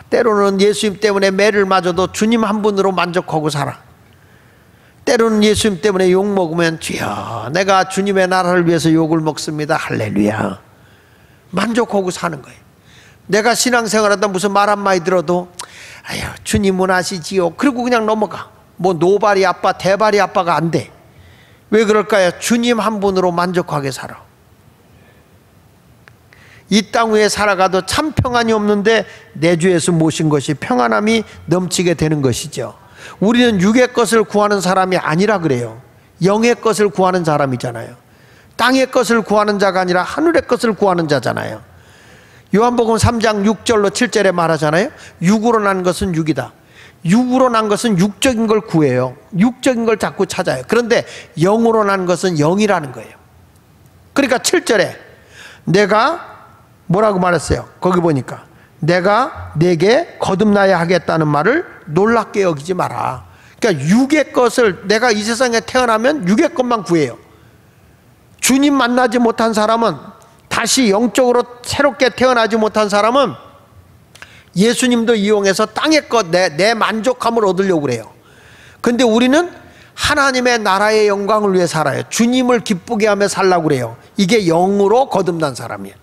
때로는 예수님 때문에 매를 맞아도 주님 한 분으로 만족하고 살아. 때로는 예수님 때문에 욕 먹으면 주여 내가 주님의 나라를 위해서 욕을 먹습니다. 할렐루야. 만족하고 사는 거예요. 내가 신앙생활하다 무슨 말 한마디 들어도 아유 주님은 아시지요. 그리고 그냥 넘어가. 뭐 노발이 아빠 대발이 아빠가 안 돼. 왜 그럴까요? 주님 한 분으로 만족하게 살아. 이 땅 위에 살아가도 참 평안이 없는데 내 주 예수 모신 것이 평안함이 넘치게 되는 것이죠. 우리는 육의 것을 구하는 사람이 아니라 그래요. 영의 것을 구하는 사람이잖아요. 땅의 것을 구하는 자가 아니라 하늘의 것을 구하는 자잖아요. 요한복음 3장 6절로 7절에 말하잖아요. 육으로 난 것은 육이다. 육으로 난 것은 육적인 걸 구해요. 육적인 걸 자꾸 찾아요. 그런데 영으로 난 것은 영이라는 거예요. 그러니까 7절에 내가 뭐라고 말했어요? 거기 보니까 내가 내게 거듭나야 하겠다는 말을 놀랍게 여기지 마라. 그러니까 육의 것을, 내가 이 세상에 태어나면 육의 것만 구해요. 주님 만나지 못한 사람은, 다시 영적으로 새롭게 태어나지 못한 사람은 예수님도 이용해서 땅의 것, 내 만족함을 얻으려고 그래요. 근데 우리는 하나님의 나라의 영광을 위해 살아요. 주님을 기쁘게 하며 살라고 그래요. 이게 영으로 거듭난 사람이에요.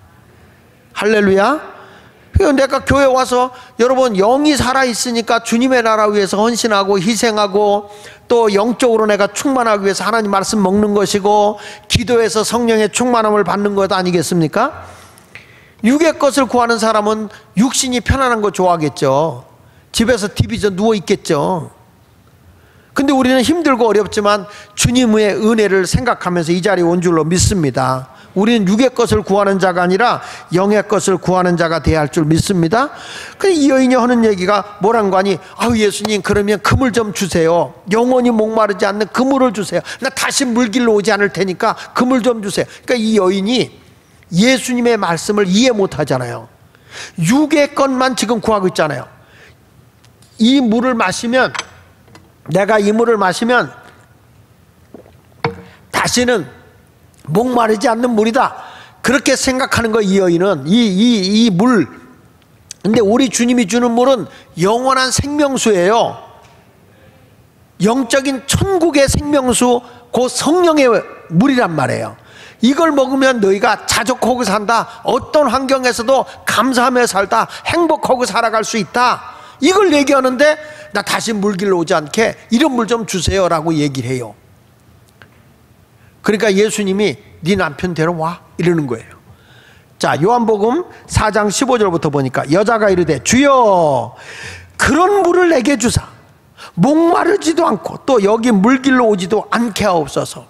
할렐루야. 내가 교회 와서 여러분 영이 살아있으니까 주님의 나라 위해서 헌신하고 희생하고 또 영적으로 내가 충만하기 위해서 하나님 말씀 먹는 것이고 기도해서 성령의 충만함을 받는 것 아니겠습니까? 육의 것을 구하는 사람은 육신이 편안한 거 좋아하겠죠. 집에서 TV 좀 누워 있겠죠. 근데 우리는 힘들고 어렵지만 주님의 은혜를 생각하면서 이 자리에 온 줄로 믿습니다. 우리는 육의 것을 구하는 자가 아니라 영의 것을 구하는 자가 되어야 할 줄 믿습니다. 근데 이 여인이 하는 얘기가 뭐란 거 아니? 아유 예수님, 그러면 그물 좀 주세요. 영원히 목마르지 않는 그물을 주세요. 나 다시 물길로 오지 않을 테니까 그물 좀 주세요. 그러니까 이 여인이 예수님의 말씀을 이해 못 하잖아요. 육의 것만 지금 구하고 있잖아요. 이 물을 마시면, 내가 이 물을 마시면 다시는 목마르지 않는 물이다. 그렇게 생각하는 거, 이 여인은. 이 물. 근데 우리 주님이 주는 물은 영원한 생명수예요. 영적인 천국의 생명수, 그 성령의 물이란 말이에요. 이걸 먹으면 너희가 자족하고 산다. 어떤 환경에서도 감사하며 살다. 행복하고 살아갈 수 있다. 이걸 얘기하는데 나 다시 물길로 오지 않게 이런 물 좀 주세요 라고 얘기를 해요. 그러니까 예수님이 네 남편 데려와 이러는 거예요. 자, 요한복음 4장 15절부터 보니까 여자가 이르되 주여 그런 물을 내게 주사 목마르지도 않고 또 여기 물길로 오지도 않게 하옵소서.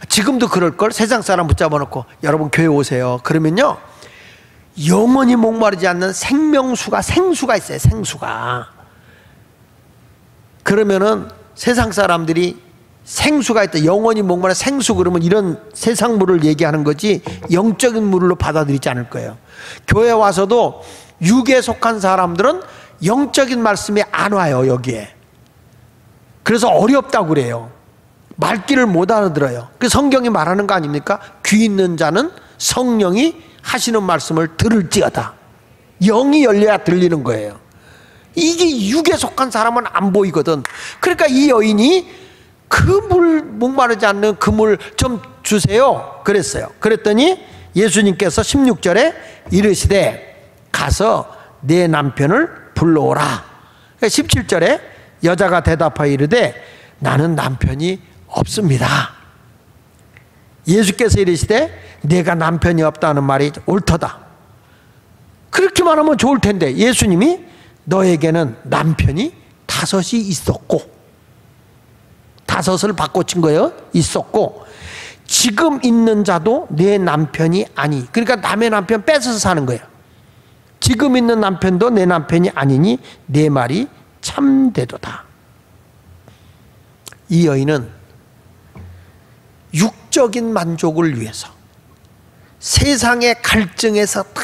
지금도 그럴걸. 세상 사람 붙잡아 놓고 여러분 교회 오세요 그러면요 영원히 목마르지 않는 생수가 있어요. 생수가. 그러면은 세상 사람들이 생수가 있다, 영원히 목마른 생수, 그러면 이런 세상 물을 얘기하는 거지 영적인 물로 받아들이지 않을 거예요. 교회 와서도 육에 속한 사람들은 영적인 말씀이 안 와요. 여기에. 그래서 어렵다고 그래요. 말귀를 못 알아들어요. 그 성경이 말하는 거 아닙니까? 귀 있는 자는 성령이 하시는 말씀을 들을지어다. 영이 열려야 들리는 거예요. 이게 육에 속한 사람은 안 보이거든. 그러니까 이 여인이 그 물, 목마르지 않는 그 물 좀 주세요 그랬어요. 그랬더니 예수님께서 16절에 이르시되 가서 내 남편을 불러오라. 17절에 여자가 대답하여 이르되 나는 남편이 없습니다. 예수께서 이르시되 내가 남편이 없다는 말이 옳도다. 그렇게 말하면 좋을 텐데 예수님이 너에게는 남편이 5이 있었고, 5을 바꿔친 거예요. 있었고 지금 있는 자도 내 남편이 아니. 그러니까 남의 남편 뺏어서 사는 거예요. 지금 있는 남편도 내 남편이 아니니 내 말이 참되도다. 이 여인은 육적인 만족을 위해서, 세상의 갈증에서 다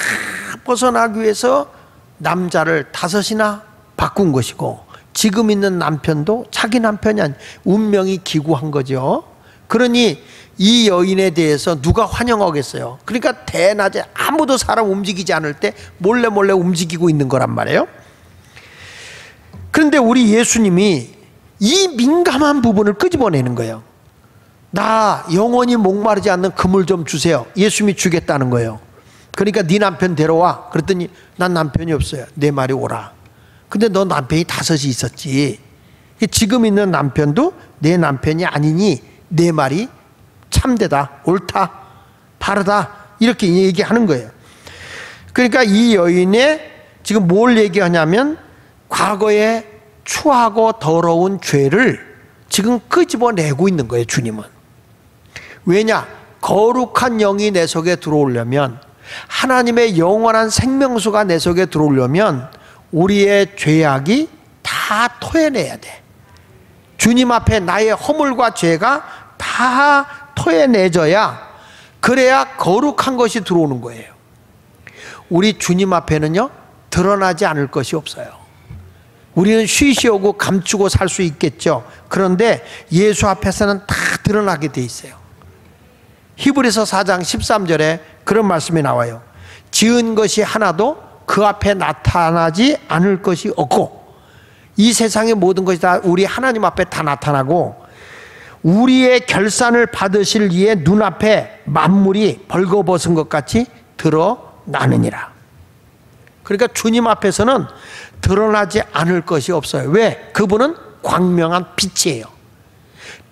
벗어나기 위해서 남자를 5이나 바꾼 것이고, 지금 있는 남편도 자기 남편이 아니, 운명이 기구한 거죠. 그러니 이 여인에 대해서 누가 환영하겠어요? 그러니까 대낮에 아무도 사람 움직이지 않을 때 몰래 움직이고 있는 거란 말이에요. 그런데 우리 예수님이 이 민감한 부분을 끄집어내는 거예요. 나 영원히 목마르지 않는 그물 좀 주세요. 예수님이 주겠다는 거예요. 그러니까 네 남편 데려와. 그랬더니 난 남편이 없어요. 내 말이 오라. 근데 너 남편이 5이 있었지. 지금 있는 남편도 내 남편이 아니니 내 말이 참되다, 옳다, 바르다, 이렇게 얘기하는 거예요. 그러니까 이 여인의 지금 뭘 얘기하냐면 과거에 추하고 더러운 죄를 지금 끄집어내고 있는 거예요, 주님은. 왜냐? 거룩한 영이 내 속에 들어오려면, 하나님의 영원한 생명수가 내 속에 들어오려면 우리의 죄악이 다 토해내야 돼. 주님 앞에 나의 허물과 죄가 다 토해내져야, 그래야 거룩한 것이 들어오는 거예요. 우리 주님 앞에는요, 드러나지 않을 것이 없어요. 우리는 쉬쉬하고 감추고 살 수 있겠죠. 그런데 예수 앞에서는 다 드러나게 돼 있어요. 히브리서 4장 13절에 그런 말씀이 나와요. 지은 것이 하나도 그 앞에 나타나지 않을 것이 없고, 이 세상의 모든 것이 다 우리 하나님 앞에 다 나타나고, 우리의 결산을 받으실 이의 눈앞에 만물이 벌거벗은 것 같이 드러나느니라. 그러니까 주님 앞에서는 드러나지 않을 것이 없어요. 왜? 그분은 광명한 빛이에요.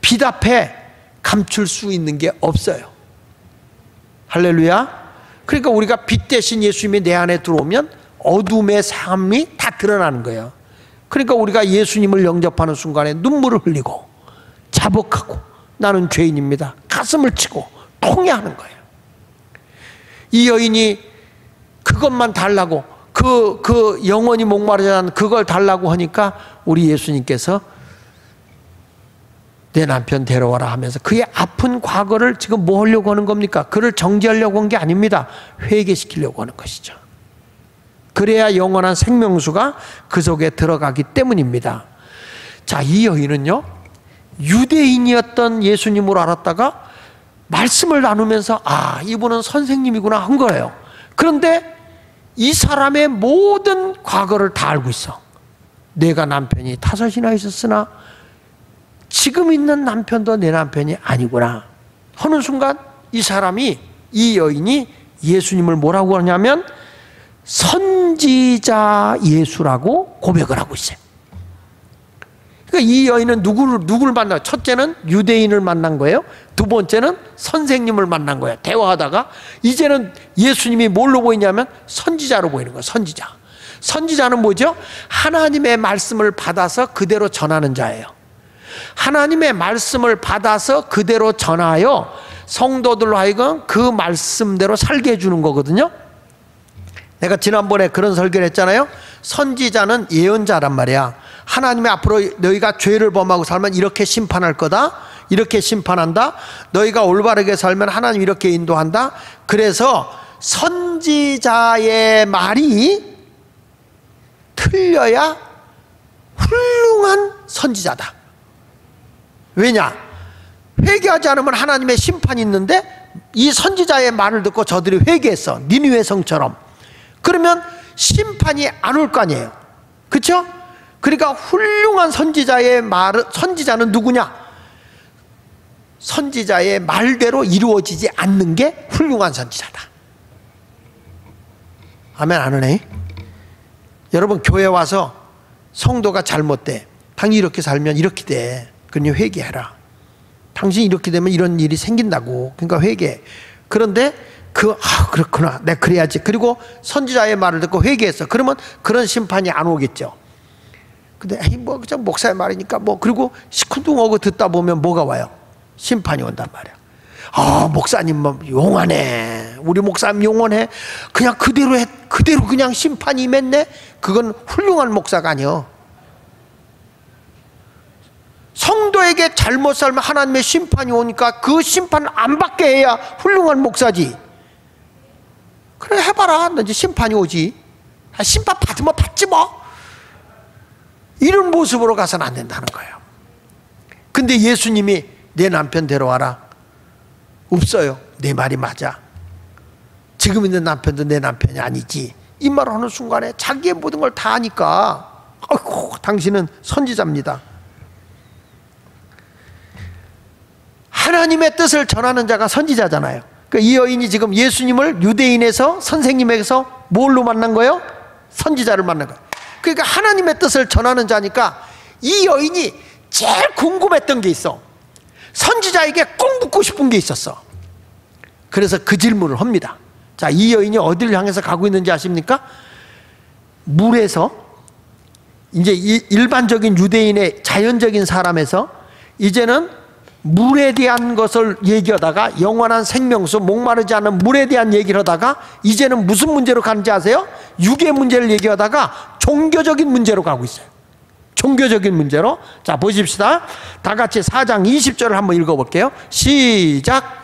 빛 앞에 감출 수 있는 게 없어요. 할렐루야. 그러니까 우리가 빛 대신 예수님이 내 안에 들어오면 어둠의 삶이 다 드러나는 거예요. 그러니까 우리가 예수님을 영접하는 순간에 눈물을 흘리고 자복하고 나는 죄인입니다, 가슴을 치고 통회하는 거예요. 이 여인이 그것만 달라고, 그 영원히 목마르지 그걸 달라고 하니까 우리 예수님께서 내 남편 데려와라 하면서 그의 아픈 과거를 지금 뭐 하려고 하는 겁니까? 그를 정죄하려고 한 게 아닙니다. 회개시키려고 하는 것이죠. 그래야 영원한 생명수가 그 속에 들어가기 때문입니다. 자, 이 여인은요, 유대인이었던 예수님을 알았다가 말씀을 나누면서 아, 이분은 선생님이구나 한 거예요. 그런데 이 사람의 모든 과거를 다 알고 있어. 내가 남편이 5이나 있었으나 지금 있는 남편도 내 남편이 아니구나 하는 순간 이 사람이, 이 여인이 예수님을 뭐라고 하냐면 선지자 예수라고 고백을 하고 있어요. 그러니까 이 여인은 누구를 만나? 첫째는 유대인을 만난 거예요. 두 번째는 선생님을 만난 거예요. 대화하다가 이제는 예수님이 뭘로 보이냐면 선지자로 보이는 거예요. 선지자. 선지자는 뭐죠? 하나님의 말씀을 받아서 그대로 전하는 자예요. 하나님의 말씀을 받아서 그대로 전하여 성도들로 하여금 그 말씀대로 살게 해주는 거거든요. 내가 지난번에 그런 설교를 했잖아요. 선지자는 예언자란 말이야. 하나님의 앞으로 너희가 죄를 범하고 살면 이렇게 심판할 거다, 이렇게 심판한다, 너희가 올바르게 살면 하나님 이렇게 인도한다. 그래서 선지자의 말이 틀려야 훌륭한 선지자다. 왜냐? 회개하지 않으면 하나님의 심판이 있는데 이 선지자의 말을 듣고 저들이 회개했어, 니느웨 성처럼. 그러면 심판이 안 올 거 아니에요. 그렇죠? 그러니까 훌륭한 선지자의 선지자는 누구냐? 선지자의 말대로 이루어지지 않는 게 훌륭한 선지자다. 아멘 안 하네? 여러분, 교회 와서 성도가 잘못돼, 당신이 이렇게 살면 이렇게 돼, 그러니 회개해라. 당신이 이렇게 되면 이런 일이 생긴다고, 그러니까 회개해. 그런데 그렇구나, 내가 그래야지. 그리고 선지자의 말을 듣고 회개했어. 그러면 그런 심판이 안 오겠죠. 근데 그냥 목사의 말이니까 그리고 시큰둥하고 듣다 보면 뭐가 와요? 심판이 온단 말이야. 목사님 용하네, 우리 목사님 용하네, 그냥 그대로 그냥 심판이 임했네. 그건 훌륭한 목사가 아니요. 성도에게 잘못 살면 하나님의 심판이 오니까 그 심판을 안 받게 해야 훌륭한 목사지. 그래, 해봐라, 너 이제 심판이 오지. 심판 받으면 받지 뭐. 이런 모습으로 가서는 안 된다는 거예요. 근데 예수님이 내 남편 데려와라. 없어요. 내 말이 맞아. 지금 있는 남편도 내 남편이 아니지. 이 말을 하는 순간에 자기의 모든 걸 다 아니까, 아이고, 당신은 선지자입니다. 하나님의 뜻을 전하는 자가 선지자잖아요. 그러니까 이 여인이 지금 예수님을 유대인에서, 선생님에서 뭘로 만난 거예요? 선지자를 만난 거예요. 그러니까 하나님의 뜻을 전하는 자니까 이 여인이 제일 궁금했던 게 있어. 선지자에게 꼭 묻고 싶은 게 있었어. 그래서 그 질문을 합니다. 자, 이 여인이 어디를 향해서 가고 있는지 아십니까? 물에서, 이제 일반적인 유대인의 자연적인 사람에서 이제는 물에 대한 것을 얘기하다가, 영원한 생명수, 목마르지 않은 물에 대한 얘기를 하다가 이제는 무슨 문제로 가는지 아세요? 육의 문제를 얘기하다가 종교적인 문제로 가고 있어요. 종교적인 문제로. 자, 보십시다. 다 같이 4장 20절을 한번 읽어볼게요. 시작.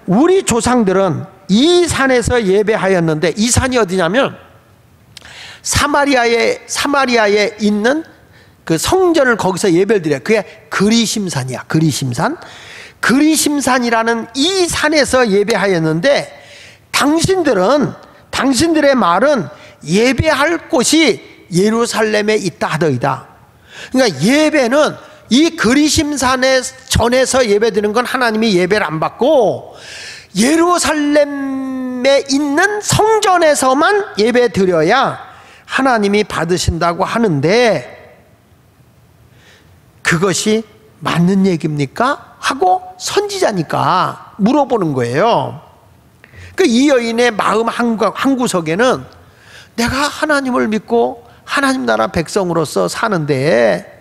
우리 조상들은 이 산에서 예배하였는데, 이 산이 어디냐면 사마리아에 있는 그 성전을 거기서 예배를 드려요. 그게 그리심산이야. 그리심산. 그리심산이라는 이 산에서 예배하였는데, 당신들의 말은 예배할 곳이 예루살렘에 있다 하더이다. 그러니까 예배는 이 그리심산에 전에서 예배드리는 건 하나님이 예배를 안 받고, 예루살렘에 있는 성전에서만 예배 드려야 하나님이 받으신다고 하는데, 그것이 맞는 얘기입니까? 하고 선지자니까 물어보는 거예요. 이 여인의 마음 한구석에는 내가 하나님을 믿고 하나님 나라 백성으로서 사는데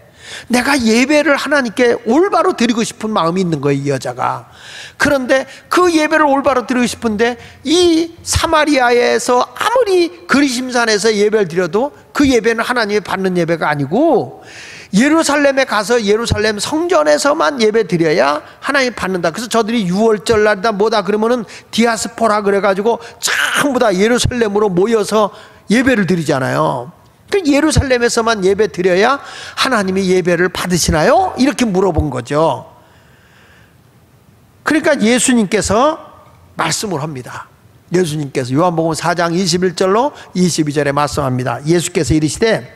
내가 예배를 하나님께 올바로 드리고 싶은 마음이 있는 거예요, 이 여자가. 그런데 그 예배를 올바로 드리고 싶은데 이 사마리아에서 아무리 그리심산에서 예배를 드려도 그 예배는 하나님이 받는 예배가 아니고, 예루살렘에 가서 예루살렘 성전에서만 예배 드려야 하나님 받는다. 그래서 저들이 유월절 날이다 뭐다 그러면은 디아스포라 그래가지고 전부 다 예루살렘으로 모여서 예배를 드리잖아요. 그 예루살렘에서만 예배 드려야 하나님이 예배를 받으시나요? 이렇게 물어본 거죠. 그러니까 예수님께서 말씀을 합니다. 예수님께서 요한복음 4장 21절로 22절에 말씀합니다. 예수께서 이르시되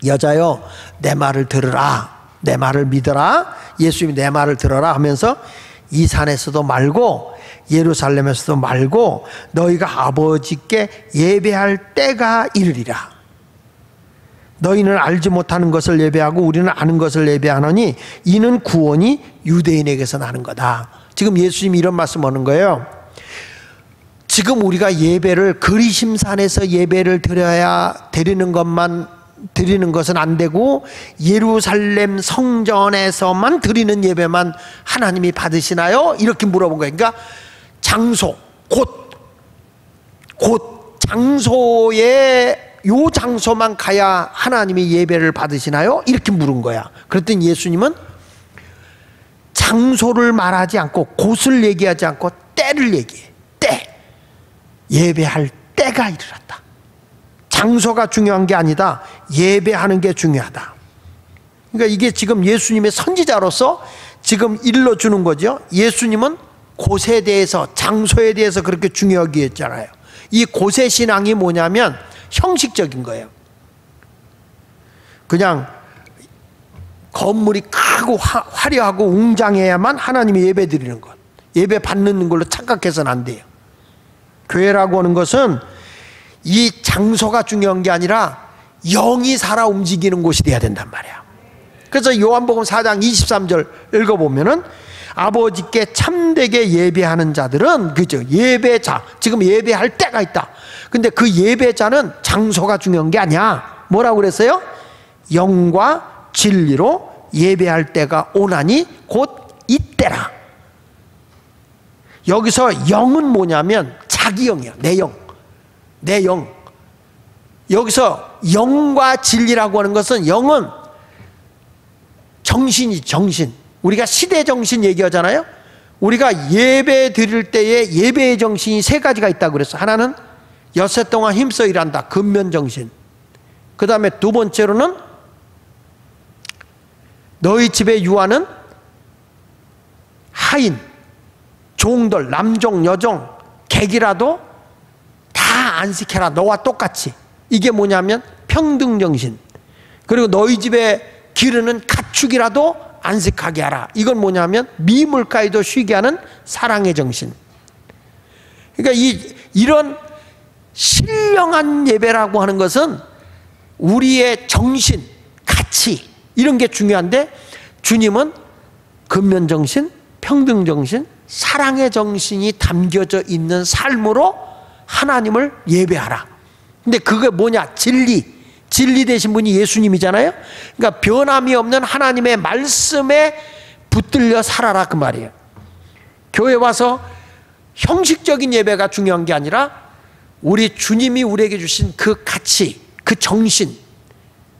여자여 내 말을 들으라, 내 말을 믿어라. 예수님이 내 말을 들어라 하면서 이 산에서도 말고 예루살렘에서도 말고 너희가 아버지께 예배할 때가 이르리라. 너희는 알지 못하는 것을 예배하고 우리는 아는 것을 예배하노니 이는 구원이 유대인에게서 나는 거다. 지금 예수님이 이런 말씀하는 거예요. 지금 우리가 예배를 그리심산에서 예배를 드리는 것은 안 되고 예루살렘 성전에서만 드리는 예배만 하나님이 받으시나요? 이렇게 물어본 거예요. 그러니까 장소, 곳 장소에 요 장소만 가야 하나님이 예배를 받으시나요? 이렇게 물은 거야. 그랬더니 예수님은 장소를 말하지 않고 곳을 얘기하지 않고 때를 얘기해. 때. 예배할 때가 이르렀다. 장소가 중요한 게 아니다. 예배하는 게 중요하다. 그러니까 이게 지금 예수님의 선지자로서 지금 일러주는 거죠. 예수님은 곳에 대해서, 장소에 대해서 그렇게 중요하게 했잖아요. 이 곳의 신앙이 뭐냐면 형식적인 거예요. 그냥 건물이 크고 화려하고 웅장해야만 하나님이 예배 드리는 것, 예배 받는 걸로 착각해서는 안 돼요. 교회라고 하는 것은 이 장소가 중요한 게 아니라 영이 살아 움직이는 곳이 돼야 된단 말이야. 그래서 요한복음 4장 23절 읽어보면은 아버지께 참되게 예배하는 자들은, 그죠, 예배자, 지금 예배할 때가 있다. 근데 그 예배자는 장소가 중요한 게 아니야. 뭐라고 그랬어요? 영과 진리로 예배할 때가 오나니 곧 이때라. 여기서 영은 뭐냐면 자기 영이야. 내 영. 내 영. 여기서 영과 진리라고 하는 것은, 영은 정신이, 정신. 우리가 시대 정신 얘기하잖아요. 우리가 예배 드릴 때에 예배의 정신이 세 가지가 있다고 그랬어. 하나는 엿새 동안 힘써 일한다. 근면 정신. 그 다음에 두 번째로는 너희 집에 유하는 하인, 종들, 남종, 여종, 객이라도 다 안식해라. 너와 똑같이. 이게 뭐냐면 평등정신. 그리고 너희 집에 기르는 가축이라도 안식하게 하라. 이건 뭐냐면 미물가에도 쉬게 하는 사랑의 정신. 그러니까 이런 신령한 예배라고 하는 것은 우리의 정신, 가치, 이런 게 중요한데, 주님은 근면정신, 평등 정신, 사랑의 정신이 담겨져 있는 삶으로 하나님을 예배하라. 근데 그게 뭐냐? 진리 되신 분이 예수님이잖아요. 그러니까 변함이 없는 하나님의 말씀에 붙들려 살아라 그 말이에요. 교회 와서 형식적인 예배가 중요한 게 아니라 우리 주님이 우리에게 주신 그 가치, 그 정신,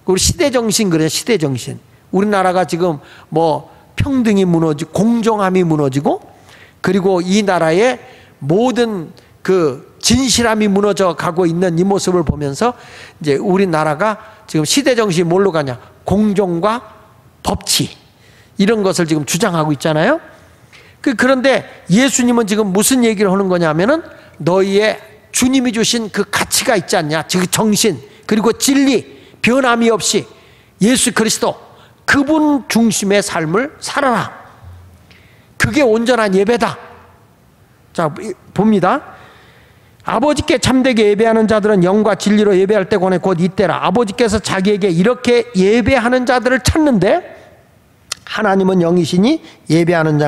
우리 시대 정신 그래요. 시대 정신. 우리나라가 지금 뭐 평등이 무너지고 공정함이 무너지고 그리고 이 나라의 모든 그 진실함이 무너져 가고 있는 이 모습을 보면서 이제 우리나라가 지금 시대 정신이 뭘로 가냐? 공정과 법치 이런 것을 지금 주장하고 있잖아요. 그런데 예수님은 지금 무슨 얘기를 하는 거냐면은 너희의 주님이 주신 그 가치가 있지 않냐? 즉 정신 그리고 진리 변함이 없이 예수 그리스도 그분 중심의 삶을 살아라. 그게 온전한 예배다. 자 봅니다. 아버지께 참되게 예배하는 자들은 영과 진리로 예배할 때 권해 곧 이때라. 아버지께서 자기에게 이렇게 예배하는 자들을 찾는데 하나님은 영이시니 예배하는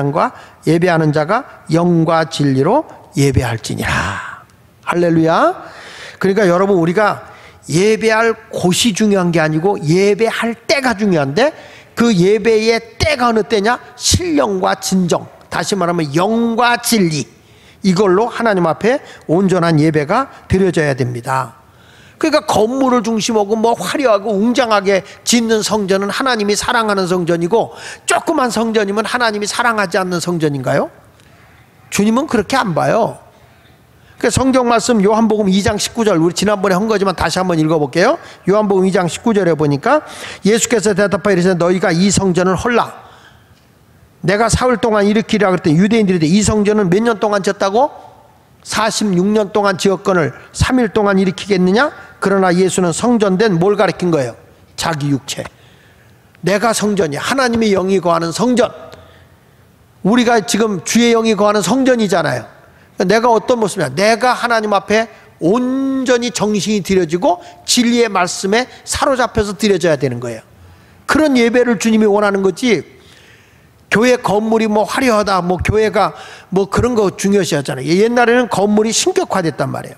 자가 영과 진리로 예배할지니라. 할렐루야. 그러니까 여러분 우리가 예배할 곳이 중요한 게 아니고 예배할 때가 중요한데 그 예배의 때가 어느 때냐? 신령과 진정, 다시 말하면 영과 진리, 이걸로 하나님 앞에 온전한 예배가 드려져야 됩니다. 그러니까 건물을 중심하고 뭐 화려하고 웅장하게 짓는 성전은 하나님이 사랑하는 성전이고 조그만 성전이면 하나님이 사랑하지 않는 성전인가요? 주님은 그렇게 안 봐요. 성경 말씀 요한복음 2장 19절 우리 지난번에 한 거지만 다시 한번 읽어볼게요. 요한복음 2장 19절에 보니까 예수께서 대답하여 이르시되 너희가 이 성전을 헐라. 내가 사흘 동안 일으키리라 그랬더니 유대인들이 이 성전은 몇 년 동안 졌다고? 46년 동안 지었건을 3일 동안 일으키겠느냐? 그러나 예수는 성전된 뭘 가리킨 거예요? 자기 육체. 내가 성전이야. 하나님의 영이 거하는 성전. 우리가 지금 주의 영이 거하는 성전이잖아요. 내가 어떤 모습이냐? 내가 하나님 앞에 온전히 정신이 들여지고 진리의 말씀에 사로잡혀서 드려져야 되는 거예요. 그런 예배를 주님이 원하는 거지. 교회 건물이 뭐 화려하다, 뭐 교회가 뭐 그런 거 중요시 하잖아요. 옛날에는 건물이 신격화됐단 말이에요.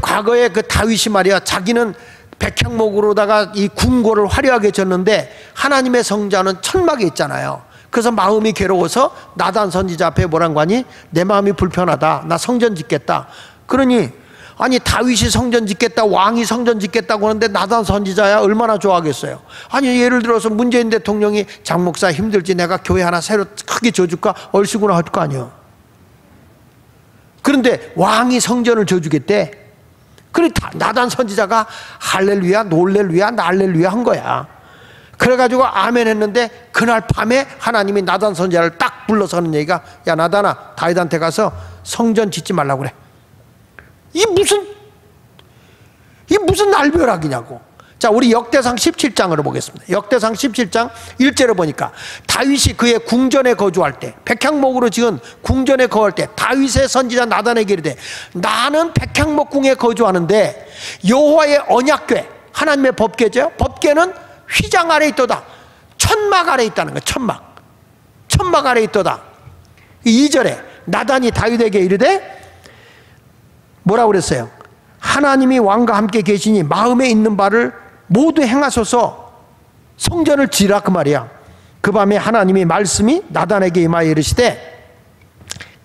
과거에 그 다윗이 말이야, 자기는 백향목으로다가 이 궁궐을 화려하게 졌는데 하나님의 성자는 천막에 있잖아요. 그래서 마음이 괴로워서 나단 선지자 앞에 뭐라고 하니? 내 마음이 불편하다. 나 성전 짓겠다. 그러니 아니 다윗이 성전 짓겠다, 왕이 성전 짓겠다고 하는데 나단 선지자야 얼마나 좋아하겠어요. 아니 예를 들어서 문재인 대통령이 장 목사 힘들지 내가 교회 하나 새로 크게 져줄까? 얼씨구나 할 거 아니에요. 그런데 왕이 성전을 져주겠대. 그래 나단 선지자가 할렐루야 놀렐루야 날렐루야 한 거야. 그래가지고 아멘 했는데 그날 밤에 하나님이 나단 선지자를 딱 불러서 하는 얘기가 야 나단아 다윗한테 가서 성전 짓지 말라고 그래. 이게 무슨 날벼락이냐고. 자 우리 역대상 17장으로 보겠습니다. 역대상 17장 1절에 보니까 다윗이 그의 궁전에 거주할 때 백향목으로 지은 궁전에 거할 때 다윗의 선지자 나단에게 이르되 나는 백향목궁에 거주하는데 여호와의 언약궤 하나님의 법궤죠. 법궤는 휘장 아래 있도다. 천막 아래 있다는 거예요. 천막 아래 있도다. 2절에 나단이 다윗에게 이르되 뭐라고 그랬어요? 하나님이 왕과 함께 계시니 마음에 있는 바를 모두 행하소서 성전을 지으라 그 말이야. 그 밤에 하나님이 말씀이 나단에게 임하여 이르시되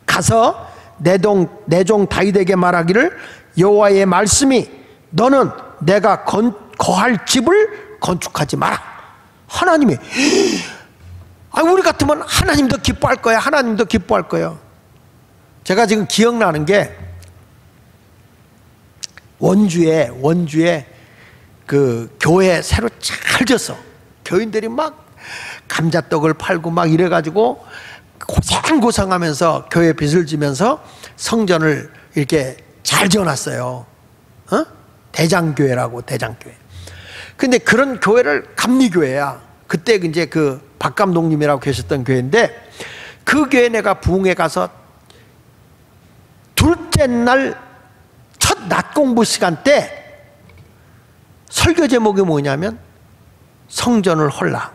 가서 내 종 다윗에게 말하기를 여호와의 말씀이 너는 내가 거할 집을 건축하지 마라. 하나님이 우리 같으면 하나님도 기뻐할 거야. 하나님도 기뻐할 거예요. 제가 지금 기억나는 게 원주에 그 교회 새로 잘 졌어. 교인들이 막 감자떡을 팔고 막 이래가지고 고생하면서 교회 빚을 지면서 성전을 이렇게 잘 지어놨어요. 대장교회라고 대장교회. 근데 그런 교회를 감리교회야. 그때 이제 그 박 감독님이라고 계셨던 교회인데 그 교회 내가 부흥회 가서 둘째 날 첫 낮 공부 시간 때 설교 제목이 뭐냐면 성전을 헐라.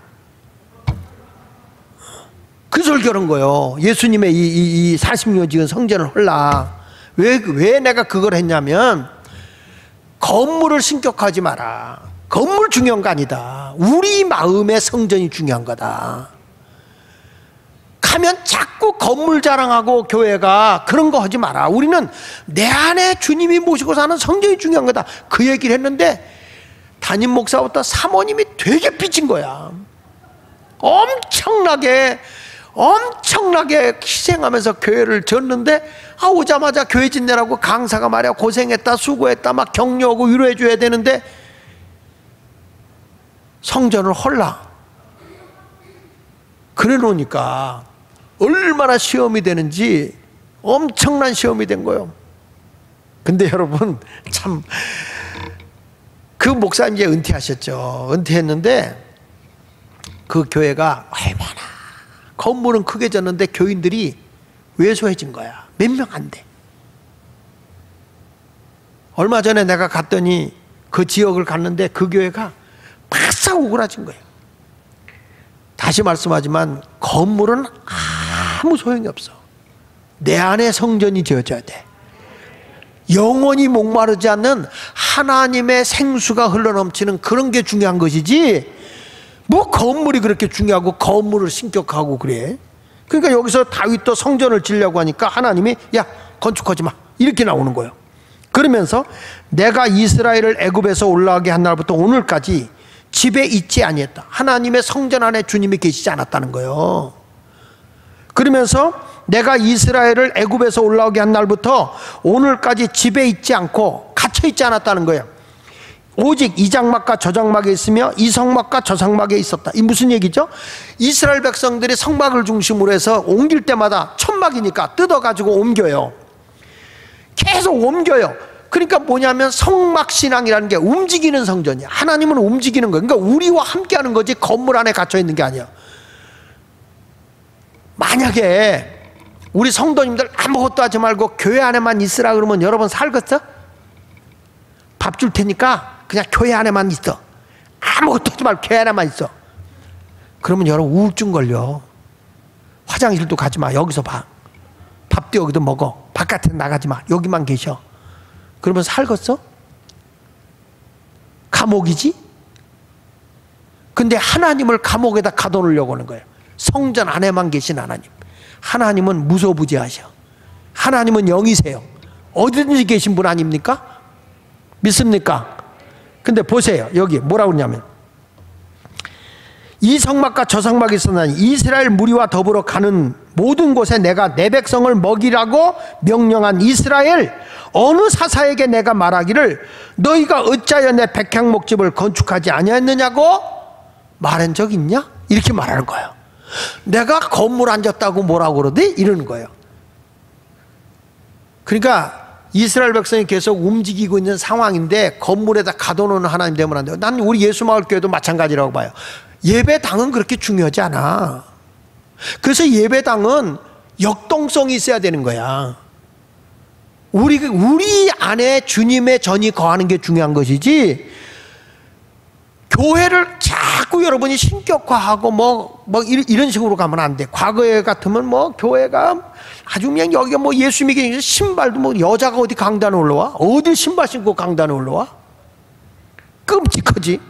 설교한 거예요. 예수님의 이 40년 지은 성전을 헐라. 왜 내가 그걸 했냐면, 건물을 신격하지 마라. 건물 중요한 거 아니다. 우리 마음의 성전이 중요한 거다. 가면 자꾸 건물 자랑하고 교회가 그런 거 하지 마라. 우리는 내 안에 주님이 모시고 사는 성전이 중요한 거다. 그 얘기를 했는데 담임 목사부터 사모님이 되게 삐진 거야. 엄청나게 희생하면서 교회를 졌는데, 오자마자 교회 짓내라고 강사가 말이야 고생했다 수고했다 막 격려하고 위로해 줘야 되는데 성전을 헐라. 그래 놓으니까 얼마나 시험이 되는지 엄청난 시험이 된 거예요. 근데 여러분 참, 그 목사님 이제 은퇴하셨죠. 은퇴했는데 그 교회가 얼마나 건물은 크게 졌는데 교인들이 왜소해진 거야. 몇 명 안 돼. 얼마 전에 내가 갔더니 그 지역을 갔는데 그 교회가 바싹 오그라진 거예요. 다시 말씀하지만 건물은 아무 소용이 없어. 내 안에 성전이 지어져야 돼. 영원히 목마르지 않는 하나님의 생수가 흘러넘치는 그런 게 중요한 것이지, 뭐 건물이 그렇게 중요하고 건물을 신격하고 그래. 그러니까 여기서 다윗도 성전을 지으려고 하니까 하나님이 야 건축하지 마 이렇게 나오는 거예요. 그러면서 내가 이스라엘을 애굽에서 올라가게 한 날부터 오늘까지 집에 있지 아니했다. 하나님의 성전 안에 주님이 계시지 않았다는 거예요. 그러면서 내가 이스라엘을 애굽에서 올라오게 한 날부터 오늘까지 집에 있지 않고 갇혀 있지 않았다는 거예요. 오직 이 장막과 저 장막에 있으며 이 성막과 저 성막에 있었다. 이 무슨 얘기죠? 이스라엘 백성들이 성막을 중심으로 해서 옮길 때마다 천막이니까 뜯어가지고 옮겨요. 계속 옮겨요. 그러니까 뭐냐면 성막신앙이라는 게 움직이는 성전이야. 하나님은 움직이는 거예요. 그러니까 우리와 함께하는 거지 건물 안에 갇혀있는 게 아니야. 만약에 우리 성도님들 아무것도 하지 말고 교회 안에만 있으라 그러면 여러분 살겠어? 밥 줄 테니까 그냥 교회 안에만 있어. 아무것도 하지 말고 교회 안에만 있어. 그러면 여러분 우울증 걸려. 화장실도 가지 마. 여기서 봐. 밥도 여기도 먹어. 바깥에 나가지 마. 여기만 계셔. 그러면 살겠어? 감옥이지? 근데 하나님을 감옥에다 가둬놓으려고 하는 거예요. 성전 안에만 계신 하나님. 하나님은 무소부재하셔. 하나님은 영이세요. 어디든지 계신 분 아닙니까? 믿습니까? 근데 보세요. 여기 뭐라고 그러냐면 이 성막과 저 성막이 있었나니 이스라엘 무리와 더불어 가는 모든 곳에 내가 내 백성을 먹이라고 명령한 이스라엘 어느 사사에게 내가 말하기를 너희가 어찌하여 내 백향 목집을 건축하지 아니했느냐고 말한 적 있냐? 이렇게 말하는 거예요. 내가 건물 앉았다고 뭐라고 그러대? 이러는 거예요. 그러니까 이스라엘 백성이 계속 움직이고 있는 상황인데 건물에다 가둬놓는 하나님 되면 안 돼요. 난 우리 예수마을교회도 마찬가지라고 봐요. 예배당은 그렇게 중요하지 않아. 그래서 예배당은 역동성이 있어야 되는 거야. 우리 안에 주님의 전이 거하는 게 중요한 것이지, 교회를 자꾸 여러분이 신격화하고 이런 식으로 가면 안 돼. 과거에 같으면 교회가 아주 그냥 여기가 예수 믿기 신발도 여자가 어디 강단에 올라와? 어디 신발 신고 강단에 올라와? 끔찍하지?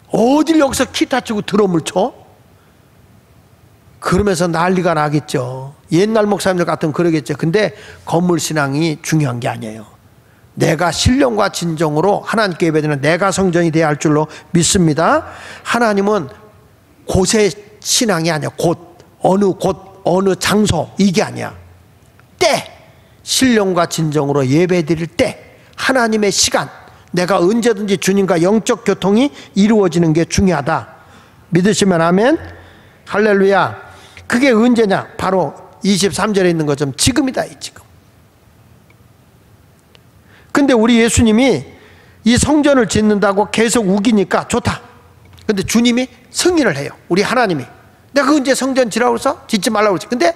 어딜 여기서 기타 치고 드럼을 쳐? 그러면서 난리가 나겠죠. 옛날 목사님들 같으면 그러겠죠. 근데 건물 신앙이 중요한 게 아니에요. 내가 신령과 진정으로 하나님께 예배드리는 내가 성전이 되어야 할 줄로 믿습니다. 하나님은 곳의 신앙이 아니야. 곳, 어느 장소 이게 아니야. 때, 신령과 진정으로 예배드릴 때, 하나님의 시간, 내가 언제든지 주님과 영적 교통이 이루어지는 게 중요하다. 믿으시면 아멘. 할렐루야. 그게 언제냐? 바로 23절에 있는 것처럼 지금이다. 지금. 근데 우리 예수님이 이 성전을 짓는다고 계속 우기니까 좋다. 근데 주님이 승인을 해요. 우리 하나님이. 내가 언제 성전 지라고 해서 짓지 말라고 그랬지. 근데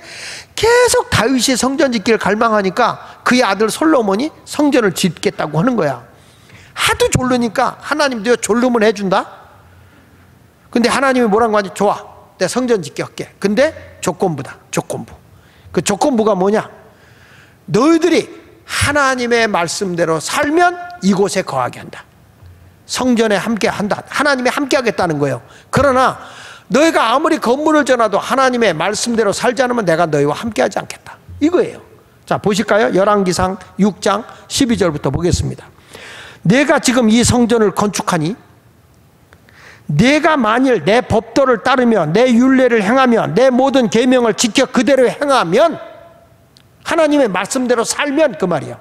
계속 다윗이 성전 짓기를 갈망하니까 그의 아들 솔로몬이 성전을 짓겠다고 하는 거야. 하도 졸르니까 하나님도 졸르면 해준다. 근데 하나님이 뭐라고 하지? 좋아. 내 성전 짓게 할게. 근데 조건부다. 조건부. 그 조건부가 뭐냐? 너희들이 하나님의 말씀대로 살면 이곳에 거하게 한다. 성전에 함께 한다. 하나님이 함께 하겠다는 거예요. 그러나 너희가 아무리 건물을 지어놔도 하나님의 말씀대로 살지 않으면 내가 너희와 함께 하지 않겠다. 이거예요. 자, 보실까요? 열왕기상 6장 12절부터 보겠습니다. 내가 지금 이 성전을 건축하니 내가 만일 내 법도를 따르며 내 율례를 행하며 내 모든 계명을 지켜 그대로 행하면, 하나님의 말씀대로 살면 그 말이야.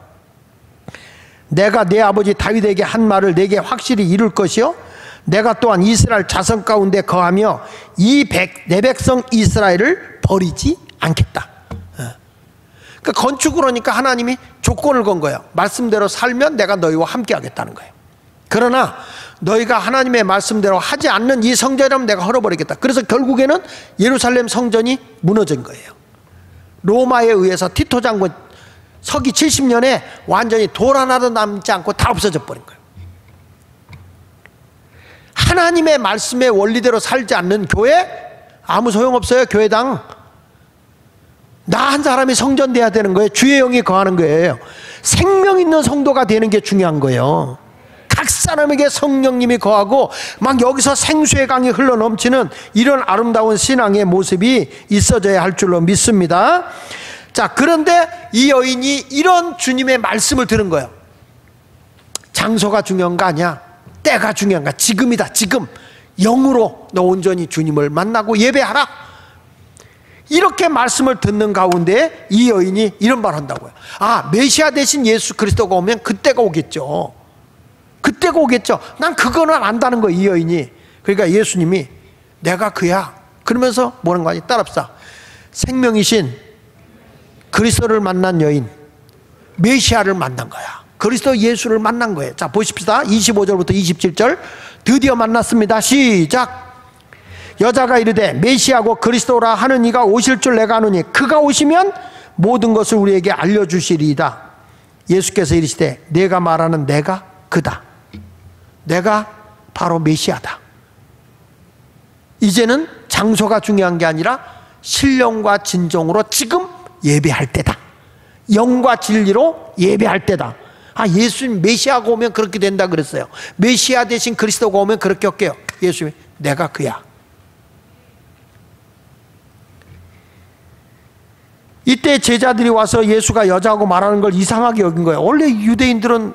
내가 내 아버지 다윗에게 한 말을 내게 확실히 이룰 것이요 내가 또한 이스라엘 자손 가운데 거하며 내 백성 이스라엘을 버리지 않겠다. 그러니까 건축을 하니까 하나님이 조건을 건 거예요. 말씀대로 살면 내가 너희와 함께 하겠다는 거예요. 그러나 너희가 하나님의 말씀대로 하지 않는 이 성전이라면 내가 헐어버리겠다. 그래서 결국에는 예루살렘 성전이 무너진 거예요. 로마에 의해서 티토 장군 서기 70년에 완전히 돌 하나도 남지 않고 다 없어져 버린 거예요. 하나님의 말씀의 원리대로 살지 않는 교회 아무 소용없어요. 교회당 나 한 사람이 성전 돼야 되는 거예요. 주의 영이 거하는 거예요. 생명 있는 성도가 되는 게 중요한 거예요. 각 사람에게 성령님이 거하고 막 여기서 생수의 강이 흘러넘치는 이런 아름다운 신앙의 모습이 있어져야 할 줄로 믿습니다. 자, 그런데 이 여인이 이런 주님의 말씀을 들은 거예요. 장소가 중요한 거 아니야. 때가 중요한 거야. 지금이다. 지금 영으로 너 온전히 주님을 만나고 예배하라. 이렇게 말씀을 듣는 가운데 이 여인이 이런 말 한다고요. 아, 메시아 대신 예수 그리스도가 오면 그때가 오겠죠. 그때가 오겠죠. 난 그거는 안다는 거예요. 이 여인이. 그러니까 예수님이 내가 그야. 그러면서 뭐라는 거 아니? 따라합시다. 생명이신 그리스도를 만난 여인, 메시아를 만난 거야. 그리스도 예수를 만난 거예요. 자, 보십시다. 25절부터 27절. 드디어 만났습니다. 시작. 여자가 이르되 메시아고 그리스도라 하는 이가 오실 줄 내가 아노니 그가 오시면 모든 것을 우리에게 알려주시리이다. 예수께서 이르시되 내가 말하는 내가 그다. 내가 바로 메시아다. 이제는 장소가 중요한 게 아니라 신령과 진정으로 지금 예배할 때다. 영과 진리로 예배할 때다. 아, 예수님 메시아가 오면 그렇게 된다 그랬어요. 메시아 대신 그리스도가 오면 그렇게 할게요. 예수님이 내가 그야. 이때 제자들이 와서 예수가 여자하고 말하는 걸 이상하게 여긴 거예요. 원래 유대인들은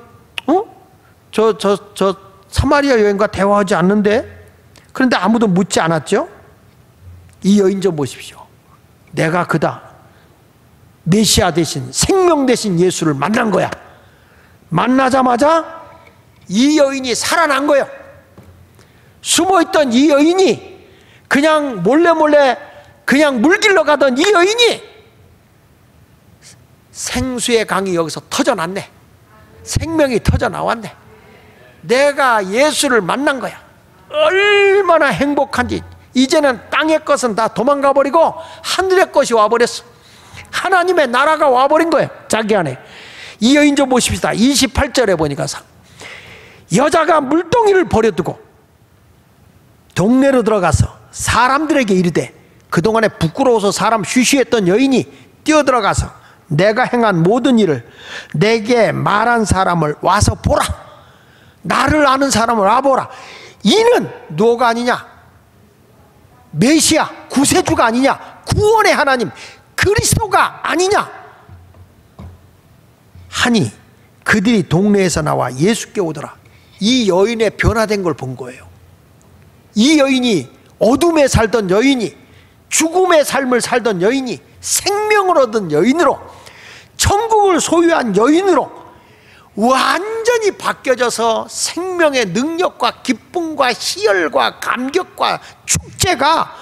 저 사마리아 여인과 대화하지 않는데, 그런데 아무도 묻지 않았죠. 이 여인 좀 보십시오. 내가 그다. 메시아 대신 생명 대신 예수를 만난 거야. 만나자마자 이 여인이 살아난 거예요. 숨어있던 이 여인이, 그냥 몰래 그냥 물길러 가던 이 여인이 생수의 강이 여기서 터져났네. 생명이 터져나왔네. 내가 예수를 만난 거야. 얼마나 행복한지. 이제는 땅의 것은 다 도망가 버리고 하늘의 것이 와버렸어. 하나님의 나라가 와버린 거예요. 자기 안에. 이 여인 좀 보십시다. 28절에 보니까 여자가 물동이를 버려두고 동네로 들어가서 사람들에게 이르되, 그동안에 부끄러워서 사람 쉬쉬했던 여인이 뛰어들어가서 내가 행한 모든 일을 내게 말한 사람을 와서 보라. 나를 아는 사람을 와보라. 이는 누가 아니냐? 메시아, 구세주가 아니냐? 구원의 하나님 그리스도가 아니냐? 하니 그들이 동네에서 나와 예수께 오더라. 이 여인의 변화된 걸 본 거예요. 이 여인이 어둠에 살던 여인이, 죽음의 삶을 살던 여인이 생명을 얻은 여인으로, 천국을 소유한 여인으로 완전히 바뀌어져서 생명의 능력과 기쁨과 희열과 감격과 축제가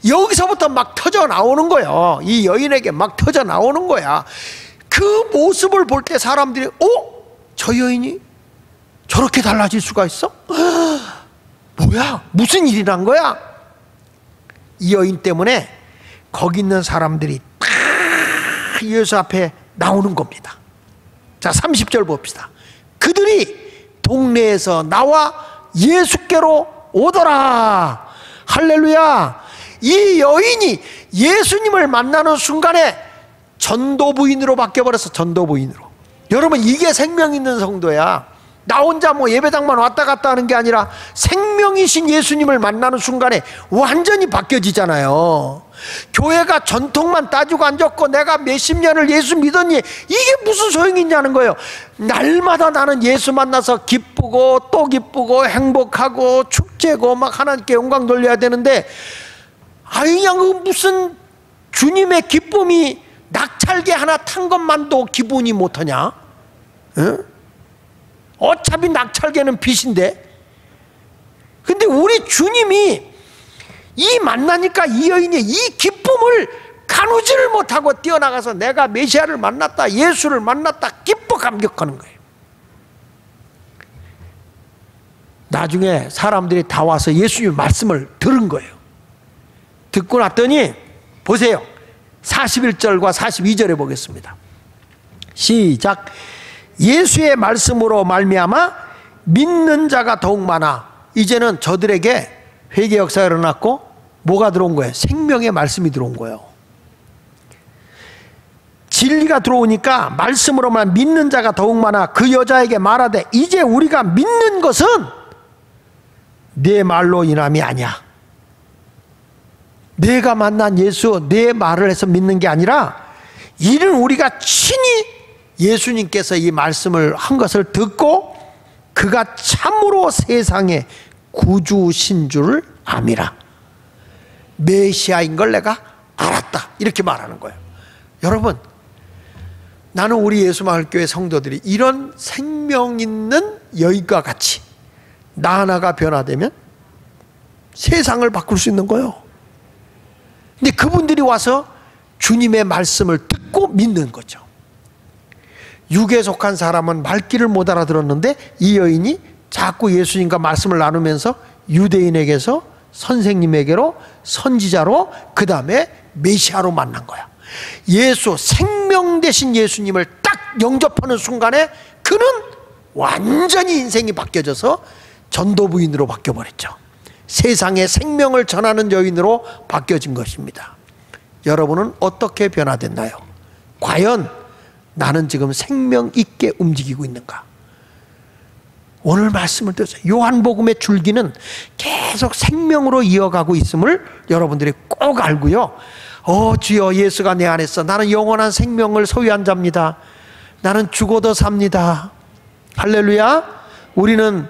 여기서부터 막 터져 나오는 거예요. 이 여인에게 막 터져 나오는 거야. 그 모습을 볼 때 사람들이 저 여인이 저렇게 달라질 수가 있어? 뭐야? 무슨 일이 난 거야? 이 여인 때문에 거기 있는 사람들이 다 예수 앞에 나오는 겁니다. 자, 30절 봅시다. 그들이 동네에서 나와 예수께로 오더라. 할렐루야. 이 여인이 예수님을 만나는 순간에 전도부인으로 바뀌어버렸어. 전도부인으로. 여러분, 이게 생명 있는 성도야. 나 혼자 뭐 예배당만 왔다 갔다 하는 게 아니라 생명이신 예수님을 만나는 순간에 완전히 바뀌어지잖아요. 교회가 전통만 따지고 앉았고 내가 몇십 년을 예수 믿었니, 이게 무슨 소용이 있냐는 거예요. 날마다 나는 예수 만나서 기쁘고 또 기쁘고 행복하고 축제고 막 하나님께 영광 돌려야 되는데, 그냥 그 무슨 주님의 기쁨이 낙찰계 하나 탄 것만도 기분이 못하냐? 응? 어차피 낙찰계는 빚인데. 근데 우리 주님이 이 만나니까 이 여인이 이 기쁨을 가누지를 못하고 뛰어나가서 내가 메시아를 만났다, 예수를 만났다, 기뻐 감격하는 거예요. 나중에 사람들이 다 와서 예수님 말씀을 들은 거예요. 듣고 났더니 보세요. 41절과 42절에 보겠습니다. 시작. 예수의 말씀으로 말미암아 믿는 자가 더욱 많아. 이제는 저들에게 회개 역사가 일어났고 뭐가 들어온 거예요? 생명의 말씀이 들어온 거예요. 진리가 들어오니까 말씀으로만 믿는 자가 더욱 많아. 그 여자에게 말하되 이제 우리가 믿는 것은 내 말로 인함이 아니야. 내가 만난 예수, 내 말을 해서 믿는 게 아니라 이는 우리가 친히 예수님께서 이 말씀을 한 것을 듣고 그가 참으로 세상의 구주신 줄 암이라. 메시아인 걸 내가 알았다. 이렇게 말하는 거예요. 여러분, 나는 우리 예수마을교회 성도들이 이런 생명 있는 여인과 같이 나 하나가 변화되면 세상을 바꿀 수 있는 거예요. 근데 그분들이 와서 주님의 말씀을 듣고 믿는 거죠. 육에 속한 사람은 말귀를 못 알아들었는데 이 여인이 자꾸 예수님과 말씀을 나누면서 유대인에게서 선생님에게로, 선지자로, 그 다음에 메시아로 만난 거야. 예수, 생명 되신 예수님을 딱 영접하는 순간에 그는 완전히 인생이 바뀌어져서 전도부인으로 바뀌어버렸죠. 세상에 생명을 전하는 여인으로 바뀌어진 것입니다. 여러분은 어떻게 변화됐나요? 과연 나는 지금 생명 있게 움직이고 있는가? 오늘 말씀을 들으세요. 요한복음의 줄기는 계속 생명으로 이어가고 있음을 여러분들이 꼭 알고요. 주여, 예수가 내 안에 있어. 나는 영원한 생명을 소유한 자입니다. 나는 죽어도 삽니다. 할렐루야. 우리는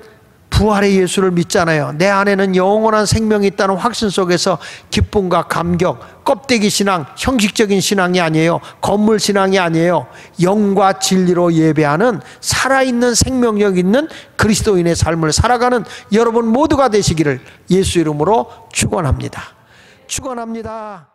부활의 예수를 믿잖아요. 내 안에는 영원한 생명이 있다는 확신 속에서 기쁨과 감격, 껍데기 신앙, 형식적인 신앙이 아니에요. 건물 신앙이 아니에요. 영과 진리로 예배하는 살아있는 생명력 있는 그리스도인의 삶을 살아가는 여러분 모두가 되시기를 예수 이름으로 축원합니다. 축원합니다.